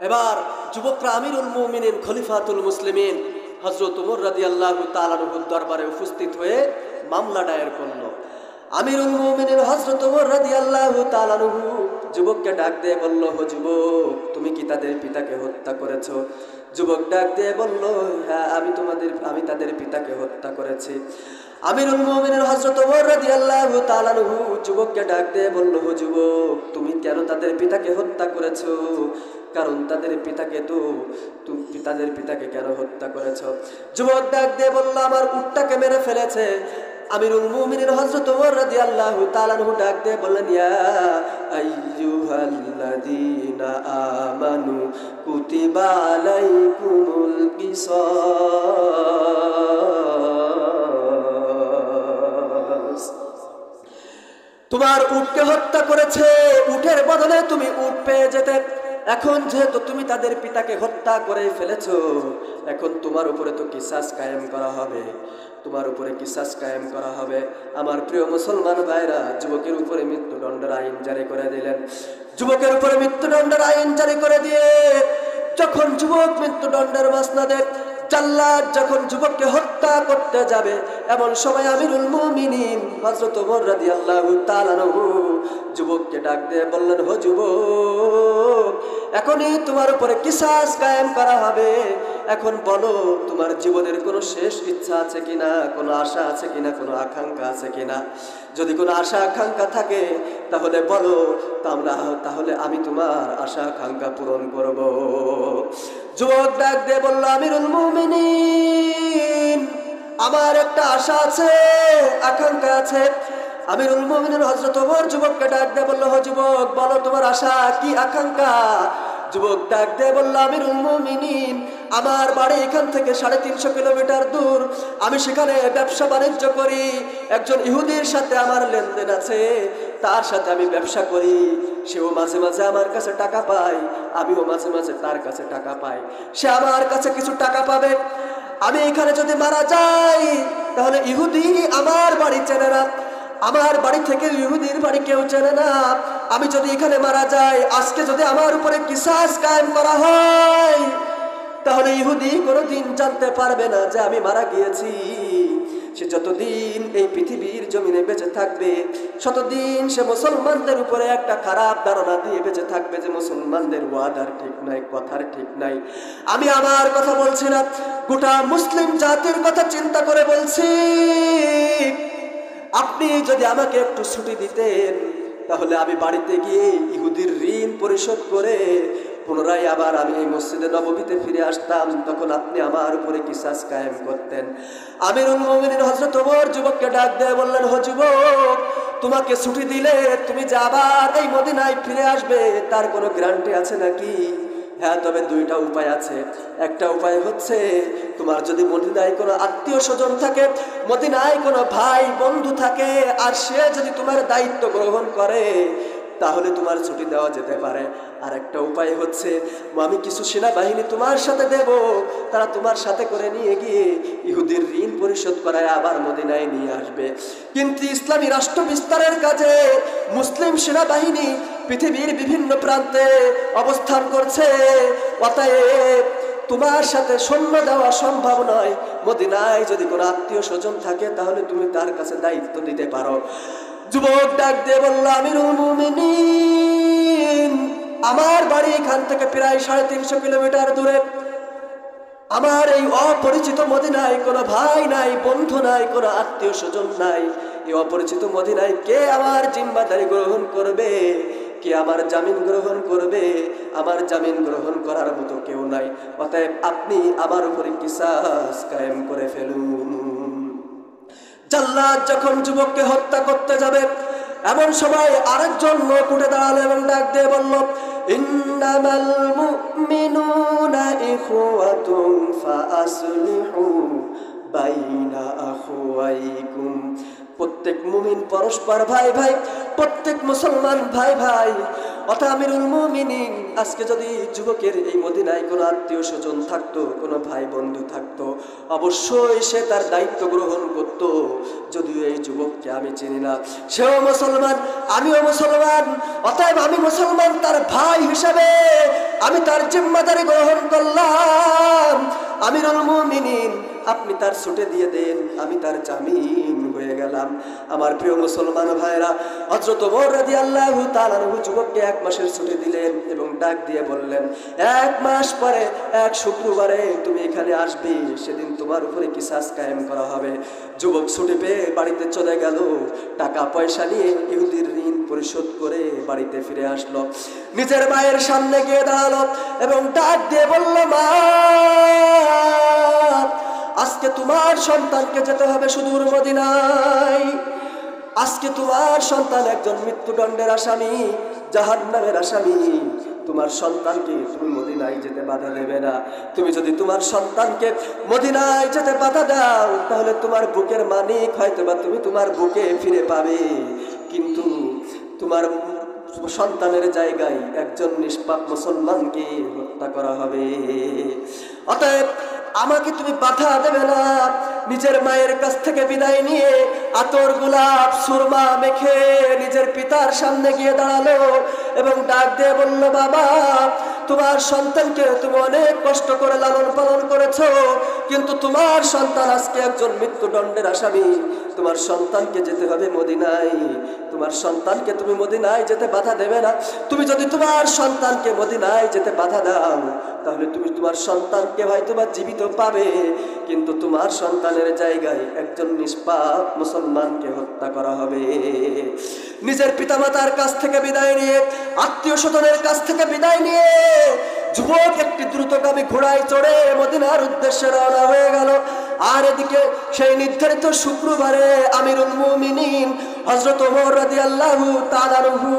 এবার যুবকরা আমিরুল মুমিনিন খলিফাতুল মুসলিমিন হযরত ওমর রাদিয়াল্লাহু তাআলা আনহুর দরবারে উপস্থিত হয়ে মামলা দায়ের করলো। আমিরুল মুমিনিন হযরত ওমর রাদিয়াল্লাহু তাআলা আনহু যুবককে ডাক দিয়ে বলল, হো যুবক, তুমি কি তাদের পিতাকে হত্যা করেছো? যুবক ডাক দিয়ে বলল, হ্যাঁ, আমি তাদের পিতাকে হত্যা করেছি। আমিরুল মুমিনিন হযরত ওমর রাদিয়াল্লাহু তাআলা আনহু যুবককে ডাক দিয়ে বলল, হো যুবক, তুমি কেন তাদের পিতাকে হত্যা করেছো? কারণ তাদের পিতাকে কেন হত্যা করেছো? যুবক ডাক দিয়ে বলল, আমার উটটাকে মেরে ফেলেছে। আমিরুল মুমিনিন হযরত ওমর রাদিয়াল্লাহু তাআলা আনহু ডাক দিয়ে বললেন, ইয়া আইয়ুহাল্লাযীনা আমানু কুতিবা আলাইকুমুল কিসাস। তোমার উটকে হত্যা করেছে, উটের বদলে তুমি উট পেয়ে যেতে। এখন যেহেতু তুমি তাদের পিতাকে হত্যা করে ফেলেছো, এখন তোমার উপরে তো কিসাস কায়েম করা হবে, তোমার উপরে কিসাস কায়েম করা হবে। আমার প্রিয় মুসলমান ভাইরা, যুবকের উপরে মৃত্যুদণ্ডের আইন জারি করে দিলেন। যুবকের উপরে মৃত্যুদণ্ডের আইন জারি করে দিয়ে যখন যুবক মৃত্যুদণ্ডের মাসনদে জাল্লাদ যখন যুবককে হত্যা করতে যাবে, এমন সময় আমিরুল মুমিনিন হযরত ওমর রাদিয়াল্লাহু তাআলা আনহু যুবককে ডাক দিয়ে বললেন, হো যুবক, এখনই তোমার উপরে কিসাস কায়েম করা হবে। এখন বলো, তোমার জীবনের কোনো শেষ ইচ্ছা আছে কিনা, কোনো আশা আছে কিনা, কোনো আকাঙ্ক্ষা আছে কিনা? যদি কোনো আশা আকাঙ্ক্ষা থাকে তাহলে বলো, তাহলে আমি তোমার আশা আকাঙ্ক্ষা পূরণ করব। যুবক ডাক দিয়ে বলল, আমিরুল মুমিনিন, আমার একটা আশা আছে, আকাঙ্ক্ষা আছে। আমিরুল মুমিনিন হযরত ওমর যুবককে ডাক দিয়ে বলল, হো যুবক, বলো তোমার আশা কি, আকাঙ্ক্ষা? যুবক ডাক দিয়ে বলল, আমিরুল মুমিনিন, আমার বাড়ি এখান থেকে 350 কিলোমিটার দূর। আমি সেখানে ব্যবসা বাণিজ্য করি। একজন ইহুদির সাথে আমার লেনদেন আছে, তার সাথে আমি ব্যবসা করি। সেও মাঝে মাঝে আমার কাছে টাকা পায়, আমিও মাঝে মাঝে তার কাছে টাকা পাই। সে আমার কাছে কিছু টাকা পাবে। আমি এখানে যদি মারা যাই তাহলে ইহুদি আমার বাড়ি চেনে না, আমার বাড়ি থেকে ইহুদির বাড়ি কেউ চেনে না। আমি যদি এখানে মারা যাই, আজকে যদি আমার উপরে কিসাস কায়েম করা হয়, তাহলে ইহুদি কোনোদিন জানতে পারবে না যে আমি মারা গিয়েছি। সে যতদিন এই পৃথিবীর জমিনে বেঁচে থাকবে, ততদিন সে মুসলমানদের উপরে একটা খারাপ ধারণা দিয়ে বেঁচে থাকবে যে মুসলমানদের ওয়াদার ঠিক নাই, কথার ঠিক নাই। আমি আমার কথা বলছি না, গোটা মুসলিম জাতির কথা চিন্তা করে বলছি। আপনি যদি আমাকে একটু ছুটি দিতেন, তাহলে আমি বাড়িতে গিয়ে ইহুদির ঋণ পরিশোধ করে পুনরায় আবার আমি এই মসজিদে নববীতে ফিরে আসতাম। তখন আপনি আমার উপরে কিসাস কায়েম করতেন। আমিরুল মুমিনিন হযরত ওমর যুবককে ডাক দিয়ে বললেন, ও যুবক, তোমাকে ছুটি দিলে তুমি যে আবার এই মদিনায় ফিরে আসবে, তার কোনো গ্যারান্টি আছে নাকি? হ্যাঁ, তবে দুইটা উপায় আছে। একটা উপায় হচ্ছে, তোমার যদি মদিনায় কোনো আত্মীয় স্বজন থাকে, মদিনায় কোনো ভাই বন্ধু থাকে, আর সে যদি তোমার দায়িত্ব গ্রহণ করে, তাহলে তোমার ছুটি দেওয়া যেতে পারে। আর একটা উপায় হচ্ছে, আমি কিছু সেনাবাহিনী তোমার সাথে দেব, তারা তোমার সাথে করে নিয়ে গিয়ে ইহুদির ঋণ পরিশোধ করায় আবার মদিনায় নিয়ে আসবে। কিন্তু ইসলামী রাষ্ট্র বিস্তারের কাজে মুসলিম সেনাবাহিনী পৃথিবীর বিভিন্ন প্রান্তে অবস্থান করছে। অতএব তোমার সাথে সৈন্য দেওয়া সম্ভব নয়। মদিনায় যদি কোনো আত্মীয় স্বজন থাকে, তাহলে তুমি তার কাছে দায়িত্ব দিতে পারো। যুবক ডাক দিয়ে বলল, আমিরুল মুমিনিন, আমার বাড়ি এখান থেকে প্রায় 350 কিলোমিটার দূরে। আমার এই অপরিচিত মদিনায় কোনো ভাই নাই, বন্ধু নাই, কোনো আত্মীয় স্বজন নাই। এই অপরিচিত মদিনায় কে আমার জিম্মাদারি গ্রহণ করবে, কে আমার জামিন গ্রহণ করবে? আমার জামিন গ্রহণ করার মতো কেউ নাই। অতএব আপনি আমার উপরে কিসাস কায়েম করে ফেলুন। জাল্লাদ যখন যুবককে হত্যা করতে যাবে, এমন সময় আরেকজন লোক উঠে দাঁড়ালো এবং ডাক দিয়ে বলল, ইন্নামাল মুমিনুনা ইখওয়াতুন ফাআসলিহু বাইনা আখওয়াইকুম। প্রত্যেক মুমিন পরস্পর ভাই ভাই, প্রত্যেক মুসলমান ভাই ভাই। অর্থাৎ আমিরুল মুমিনিন, আজকে যদি যুবকের এই মদিনায় কোনো আত্মীয় স্বজন থাকতো, কোনো ভাই বন্ধু থাকতো, অবশ্যই সে তার দায়িত্ব গ্রহণ করত। যদিও এই যুবককে আমি চিনি না, সেও মুসলমান, আমিও মুসলমান। অতএব আমি মুসলমান, তার ভাই হিসাবে আমি তার জিম্মাদারি গ্রহণ করলাম। আমিরুল মুমিনিন, আপনি তার ছুটে দিয়ে দেন, আমি তার জামিন হয়ে গেলাম। আমার প্রিয় মুসলমান ভাইরা, হযরত ওমর রাদিয়াল্লাহু তাআলা আনহু যুবককে 1 মাসের ছুটি দিলেন এবং ডাক দিয়ে বললেন, 1 মাস পরে 1 শুক্রবারে তুমি এখানে আসবে, সেদিন তোমার উপরে কিসাস কায়েম করা হবে। যুবক ছুটি পেয়ে বাড়িতে চলে গেল। টাকা পয়সা নিয়ে ইহুদির ঋণ পরিশোধ করে বাড়িতে ফিরে আসলো। নিজের মায়ের সামনে গিয়ে দাঁড়ালো এবং ডাক দিয়ে বলল, মা, আজকে তোমার সন্তানকে যেতে হবে সুদূর মদিনায়। আজকে তোমার সন্তান একজন মৃত্যুদণ্ডের আসামি, জাহান্নামের আসামি। তোমার সন্তানকে তুমি মদিনায় যেতে বাধা দেবে না। তুমি যদি তোমার সন্তানকে মদিনায় যেতে বাধা দাও, তাহলে তোমার বুকের মানিক হয়তোবা তুমি তোমার বুকে ফিরে পাবে, কিন্তু তোমার সন্তানের জায়গায় একজন নিষ্পাপ মুসলমানকে হত্যা করা হবে। অতএব আমাকে তুমি বাধা দেবে না। নিজের মায়ের কাছ থেকে বিদায় নিয়ে আতর, গোলাপ, সুরমা মেখে নিজের পিতার সামনে গিয়ে দাঁড়ালো এবং ডাক দিয়ে বলল, বাবা, তোমার সন্তানকে তুমি অনেক কষ্ট করে লালন পালন করেছো, কিন্তু তোমার সন্তান আজকে একজন মৃত্যুদণ্ডের আসামি। তোমার সন্তানকে যেতে হবে মদিনায়। তোমার সন্তানকে তুমি মদিনায় যেতে বাধা দেবে না। তুমি যদি তোমার সন্তানকে মদিনায় যেতে বাধা দাও, তাহলে তুমি তোমার সন্তানকে হয়তোবা জীবিত পাবে, কিন্তু তোমার সন্তানের জায়গায় একজন নিষ্পাপ মুসলমানকে হত্যা করা হবে। নিজের পিতামাতার কাছ থেকে বিদায় নিয়ে, আত্মীয় স্বজনের কাছ থেকে বিদায় নিয়ে যুবক একটি দ্রুতগামী ঘোড়ায় চড়ে মদিনার উদ্দেশ্যে রওনা হয়ে গেল। আর এদিকে সেই নির্ধারিত শুক্রবারে আমিরুল মুমিনিন হযরত ওমর রাদিয়াল্লাহু তাআলা আনহু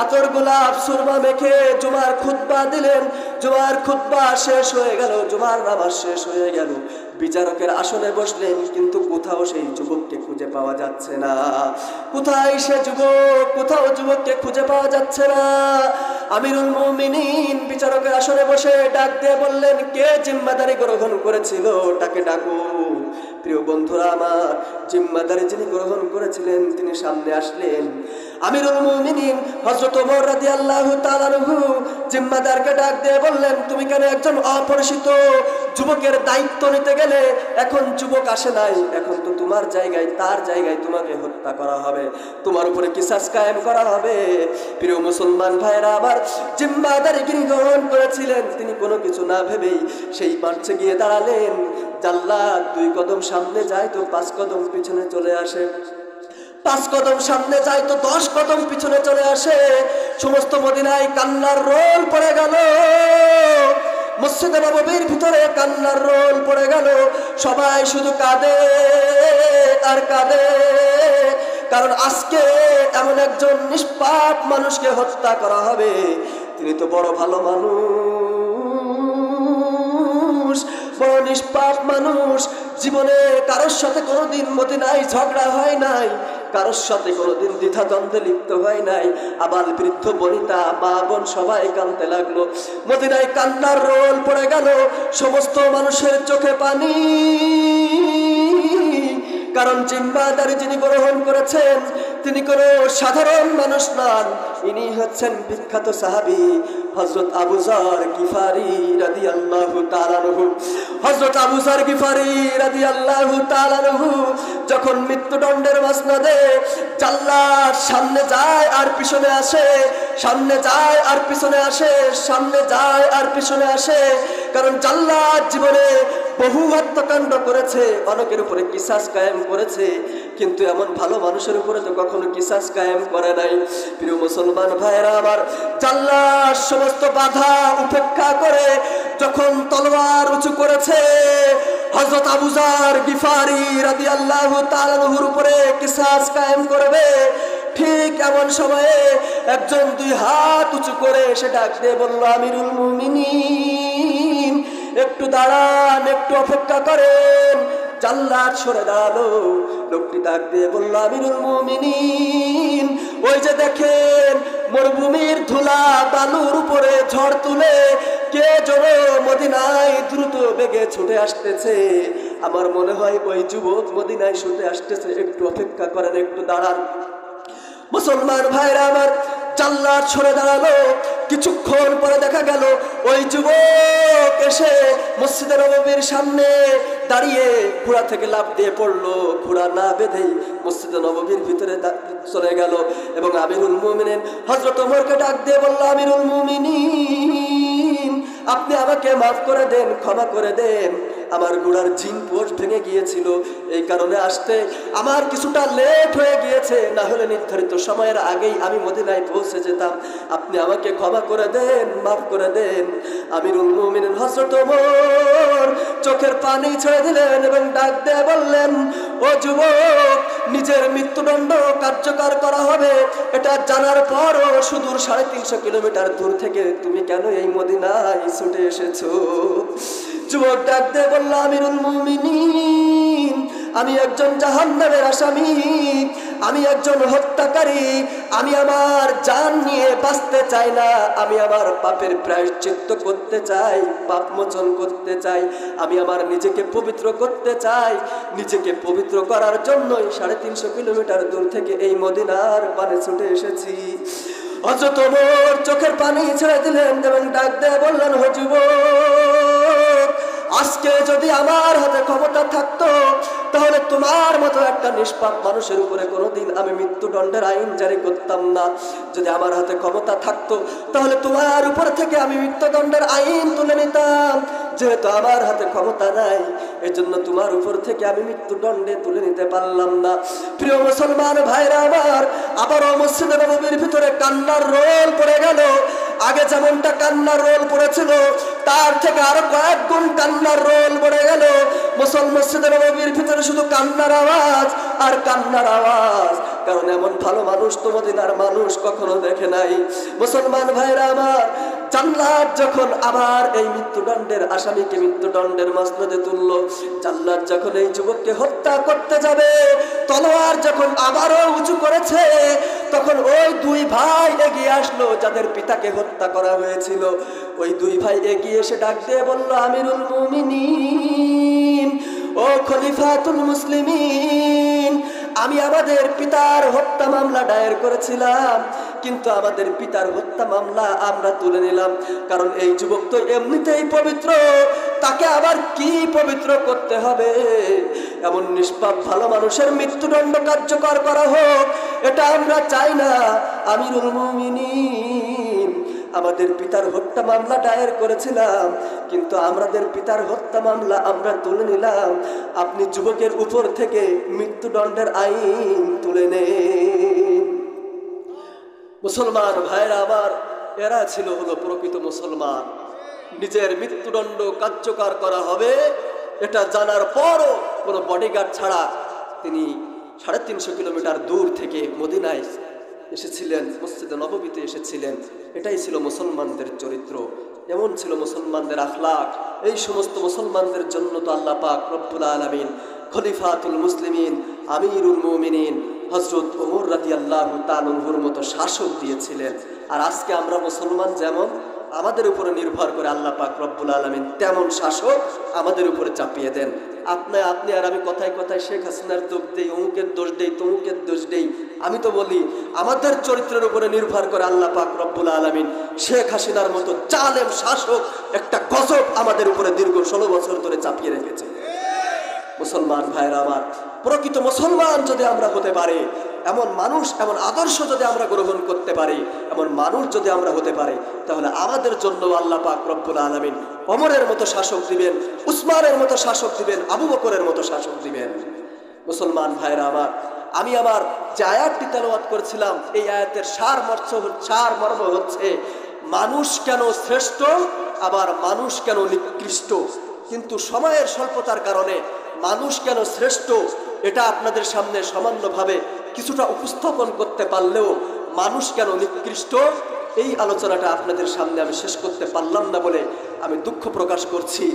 আতর, গোলাপ, সুরমা মেখে জুমার খুতবা দিলেন। জুমার খুতবা শেষ হয়ে গেল, জুমার নামাজ শেষ হয়ে গেল। বিচারকের আসনে বসলেন, কিন্তু কোথাও সেই যুবককে খুঁজে পাওয়া যাচ্ছে না। কোথায় সে যুবক? কোথাও যুবককে খুঁজে পাওয়া যাচ্ছে না। আমিরুল মুমিনিন বিচারকের আসনে বসে ডাক দিয়ে বললেন, কে জিম্মাদারি গ্রহণ করেছিল তাকে ডাকো। প্রিয় বন্ধুরা আমার, জিম্মাদারি যিনি গ্রহণ করেছিলেন তিনি সামনে আসলেন। আমিরুল মুমিনিন হযরত ওমর রাদিয়াল্লাহু তাআলা আনহু জিম্মাদারকে ডাক দিয়ে বললেন, তুমি কেন একজন অপরিচিত যুবকের দায়িত্ব নিতে গেলে? এখন যুবক আসে নাই, এখন তো তোমার জায়গায়, তার জায়গায় তোমাকে হত্যা করা হবে, তোমার উপরে কিসাস কায়েম করা হবে। প্রিয় মুসলমান ভাইরা, আবার জিম্মাদারি যিনি গ্রহণ করেছিলেন তিনি কোনো কিছু না ভেবেই সেই মাঠে গিয়ে দাঁড়ালেন। জাল্লাদ 2 কদম সামনে যায় তো 5 কদম পিছনে চলে আসে, 5 কদম সামনে যায় তো 10 কদম পিছনে চলে আসে। সমস্ত মদিনায় কান্নার রোল পড়ে গেল, মসজিদে নববীর ভিতরে কান্নার রোল পড়ে গেল। সবাই শুধু কাঁদে আর কাঁদে, কারণ আজকে এমন একজন নিষ্পাপ মানুষকে হত্যা করা হবে। তিনি তো বড় ভালো মানুষ, বড় নিষ্পাপ মানুষ, জীবনে কারোর সাথে কোনোদিন মদিনায় ঝগড়া হয় নাই, কারোর সাথে কোনোদিন দ্বিধাদ্বন্দ্বে লিপ্ত হয় নাই। আবাল বৃদ্ধ বনিতা মা বোন সবাই কাঁদতে লাগলো, মদিনায় কান্নার রোল পড়ে গেল। সমস্ত মানুষের চোখে পানি, কারণ জিম্মাদারি যিনি গ্রহণ করেছেন তিনি কোনো সাধারণ মানুষ নন, ইনি হচ্ছেন বিখ্যাত সাহাবী হযরত আবু যর গিফারি রাদিয়াল্লাহু তাআলা আনহু। হযরত আবু যর গিফারি রাদিয়াল্লাহু তাআলা আনহু যখন মৃত্যুদণ্ডের মসনদে জাল্লাদ সামনে যায় আর পিছনে আসে, সামনে যায় আর পিছনে আসে, সামনে যায় আর পিছনে আসে, কারণ জাল্লাদ জীবনে বহু হত্যাকাণ্ড করেছে, অনেকের উপরে কিসাস কায়েম করেছে, কিন্তু এমন ভালো মানুষের উপরে তো কখনো কিসাস কায়েম করে নাই। প্রিয় মুসলমান ভাইরা আমার, জাল্লাদ সমস্ত বাধা উপেক্ষা করে যখন তলোয়ার উঁচু করেছে হযরত আবু যর গিফারি রাদিয়াল্লাহু তাআলা আনহুর উপরে কিসাস কায়েম করবে, ঠিক এমন সময়ে একজন 2 হাত উঁচু করে সে ডাক দিয়ে বলল, আমিরুল মুমিনিন একটু দাঁড়ান, একটু অপেক্ষা করেন। জাল্লাদ সরে দাঁড়ালো, লোকটি ডাক দিয়ে বলল, আমিরুল মুমিনিন ওই যে দেখেন মরুভূমির ধুলা বালুর উপরে ঝড় তুলে কে যেন মদিনায় দ্রুত বেগে ছুটে আসতেছে, আমার মনে হয় ওই যুবক মদিনায় ছুটে আসতেছে, একটু অপেক্ষা করেন, একটু দাঁড়ান। মুসলমান ভাইরা আমার, জাল্লাদ সরে দাঁড়ালো। কিছুক্ষণ পরে দেখা গেল ওই যুবক এসে মসজিদে নববীর সামনে দাঁড়িয়ে ঘোড়া থেকে লাফ দিয়ে পড়লো, ঘোড়া না বেঁধেই মসজিদে নববীর ভিতরে চলে গেল। এবং আমিরুল মুমিনিন হযরত ওমরকে ডাক দিয়ে বলল, আমিরুল মুমিনিন আপনি আমাকে মাফ করে দেন, ক্ষমা করে দেন, আমার ঘোড়ার জিন পোষ ভেঙে গিয়েছিল, এই কারণে আসতে আমার কিছুটা লেট হয়ে গিয়েছে, না হলে নির্ধারিত সময়ের আগেই আমি মদিনায় পৌঁছে যেতাম, আপনি আমাকে ক্ষমা করে দেন, মাফ করে দেন। আমিরুল মুমিনিন হযরত ওমর চোখের পানি ছেড়ে দিলেন এবং ডাক দিয়ে বললেন, ও যুবক, নিজের মৃত্যুদণ্ড কার্যকর করা হবে এটা জানার পরও সুদূর 350 কিলোমিটার দূর থেকে তুমি কেন এই মদিনায় ছুটে এসেছো? যুবক ডাক দিয়ে বলল, আমিরুল মুমিনিন আমি একজন জাহান্নামের আসামি, আমি একজন হত্যাকারী, আমি আমার জান নিয়ে বাঁচতে চাই না, আমি আমার পাপের প্রায়শ্চিত্ত করতে চাই, পাপ মোচন করতে চাই, আমি আমার নিজেকে পবিত্র করতে চাই, নিজেকে পবিত্র করার জন্যই 350 কিলোমিটার দূর থেকে এই মদিনার পানে ছুটে এসেছি। হযরত ওমর চোখের পানি ছেড়ে দিলেন এবং ডাক দিয়ে বললেন, ও যুবক, আজকে যদি আমার হাতে ক্ষমতা থাকতো তাহলে তোমার মতো একটা নিষ্পাপ মানুষের উপরে কোনোদিন আমি মৃত্যুদণ্ডের আইন জারি করতাম না। যদি আমার হাতে ক্ষমতা থাকতো তাহলে তোমার উপর থেকে আমি মৃত্যুদণ্ডের আইন তুলে নিতাম, যেহেতু আমার হাতে ক্ষমতা নাই এজন্য তোমার উপর থেকে আমি মৃত্যুদণ্ডে তুলে নিতে পারলাম না। প্রিয় মুসলমান ভাইরা আমার, আবারও মসজিদে নববীর ভিতরে কান্নার রোল পড়ে গেল। আগে যেমনটা কান্নার রোল পড়েছিল তার থেকে আরো কয়েক গুণ কান্নার রোল পড়ে গেল। মসজিদে নববীর ভিতরে শুধু কান্নার আওয়াজ আর কান্নার আওয়াজ, কারণ এমন ভালো মানুষ তো মদিনার মানুষ কখনো দেখে নাই। মুসলমান ভাইরা আমার, জাল্লাদ যখন আবার এই মৃত্যুদণ্ডের আসামিকে মৃত্যুদণ্ডের মসনদে তুলল, জাল্লাদ যখন এই যুবককে হত্যা করতে যাবে, তলোয়ার যখন আবারও উঁচু করেছে, তখন ওই 2 ভাই এগিয়ে আসলো যাদের পিতাকে হত্যা করা হয়েছিল। ওই 2 ভাই এগিয়ে এসে ডাক দিয়ে বলল, আমিরুল মুমিনিন, ও খলিফাতুল মুসলিমিন, আমি আমাদের পিতার হত্যা মামলা দায়ের করেছিলাম, কিন্তু আমাদের পিতার হত্যা মামলা আমরা তুলে নিলাম, কারণ এই যুবক তো এমনিতেই পবিত্র, তাকে আবার কি পবিত্র করতে হবে? এমন নিষ্পাপ ভালো মানুষের মৃত্যুদণ্ড কার্যকর করা হোক, এটা আমরা চাই না। আমিরুল মুমিনিন, আমাদের পিতার হত্যা মামলা দায়ের করেছিলাম, কিন্তু আমাদের পিতার হত্যা মামলা আমরা তুলে নিলাম। আপনি যুবকের উপর থেকে মৃত্যুদণ্ডের আইন তুলে নেন। মুসলমান ভাইরা আমার, এরা ছিল হলো প্রকৃত মুসলমান। নিজের মৃত্যুদণ্ড কার্যকর করা হবে এটা জানার পরও কোনো বডিগার্ড ছাড়া তিনি 350 কিলোমিটার দূর থেকে মদিনায় এসেছিলেন, মসজিদে নববীতে এসেছিলেন। এটাই ছিল মুসলমানদের চরিত্র, এমন ছিল মুসলমানদের আখলাক। এই সমস্ত মুসলমানদের জন্য তো আল্লাহ পাক রব্বুল আলামিন খলিফাতুল মুসলিমিন আমিরুল মুমিনিন হযরত ওমর রাদিয়াল্লাহু তাআলা আনহুর মতো শাসক দিয়েছিলেন। আর আজকে আমরা মুসলমান যেমন আমাদের উপরে নির্ভর করে আল্লাহ পাক রব্বুল আলামিন তেমন শাসক আমাদের উপরে চাপিয়ে দেন। আপনি আর আমি কথায় কথায় শেখ হাসিনার দোষ দেই, অমুকের দোষ দেই, তমুকের দোষ দেই। আমি তো বলি আমাদের চরিত্রের উপরে নির্ভর করে আল্লাহ পাক রব্বুল আলামিন শেখ হাসিনার মতো জালেম শাসক একটা গজব আমাদের উপরে দীর্ঘ 16 বছর ধরে চাপিয়ে রেখেছে। মুসলমান ভাইরা আমার, প্রকৃত মুসলমান যদি আমরা হতে পারি, এমন মানুষ, এমন আদর্শ যদি আমরা গ্রহণ করতে পারি, এমন মানুষ যদি আমরা হতে পারি, তাহলে আমাদের জন্য আল্লাহ পাক রব্বুল আলামিন ওমরের মতো শাসক দিবেন, উসমানের মতো শাসক দিবেন, আবু বকরের মতো শাসক দিবেন। মুসলমান ভাইরা আমার, আমি আমার যে আয়াতটি তেলাওয়াত করেছিলাম, এই আয়াতের সারমর্ম হচ্ছে মানুষ কেন শ্রেষ্ঠ, আবার মানুষ কেন নিকৃষ্ট। কিন্তু সময়ের স্বল্পতার কারণে মানুষ কেন শ্রেষ্ঠ এটা আপনাদের সামনে সামান্যভাবে কিছুটা উপস্থাপন করতে পারলেও মানুষ কেন নিকৃষ্ট এই আলোচনাটা আপনাদের সামনে আমি শেষ করতে পারলাম না বলে আমি দুঃখ প্রকাশ করছি।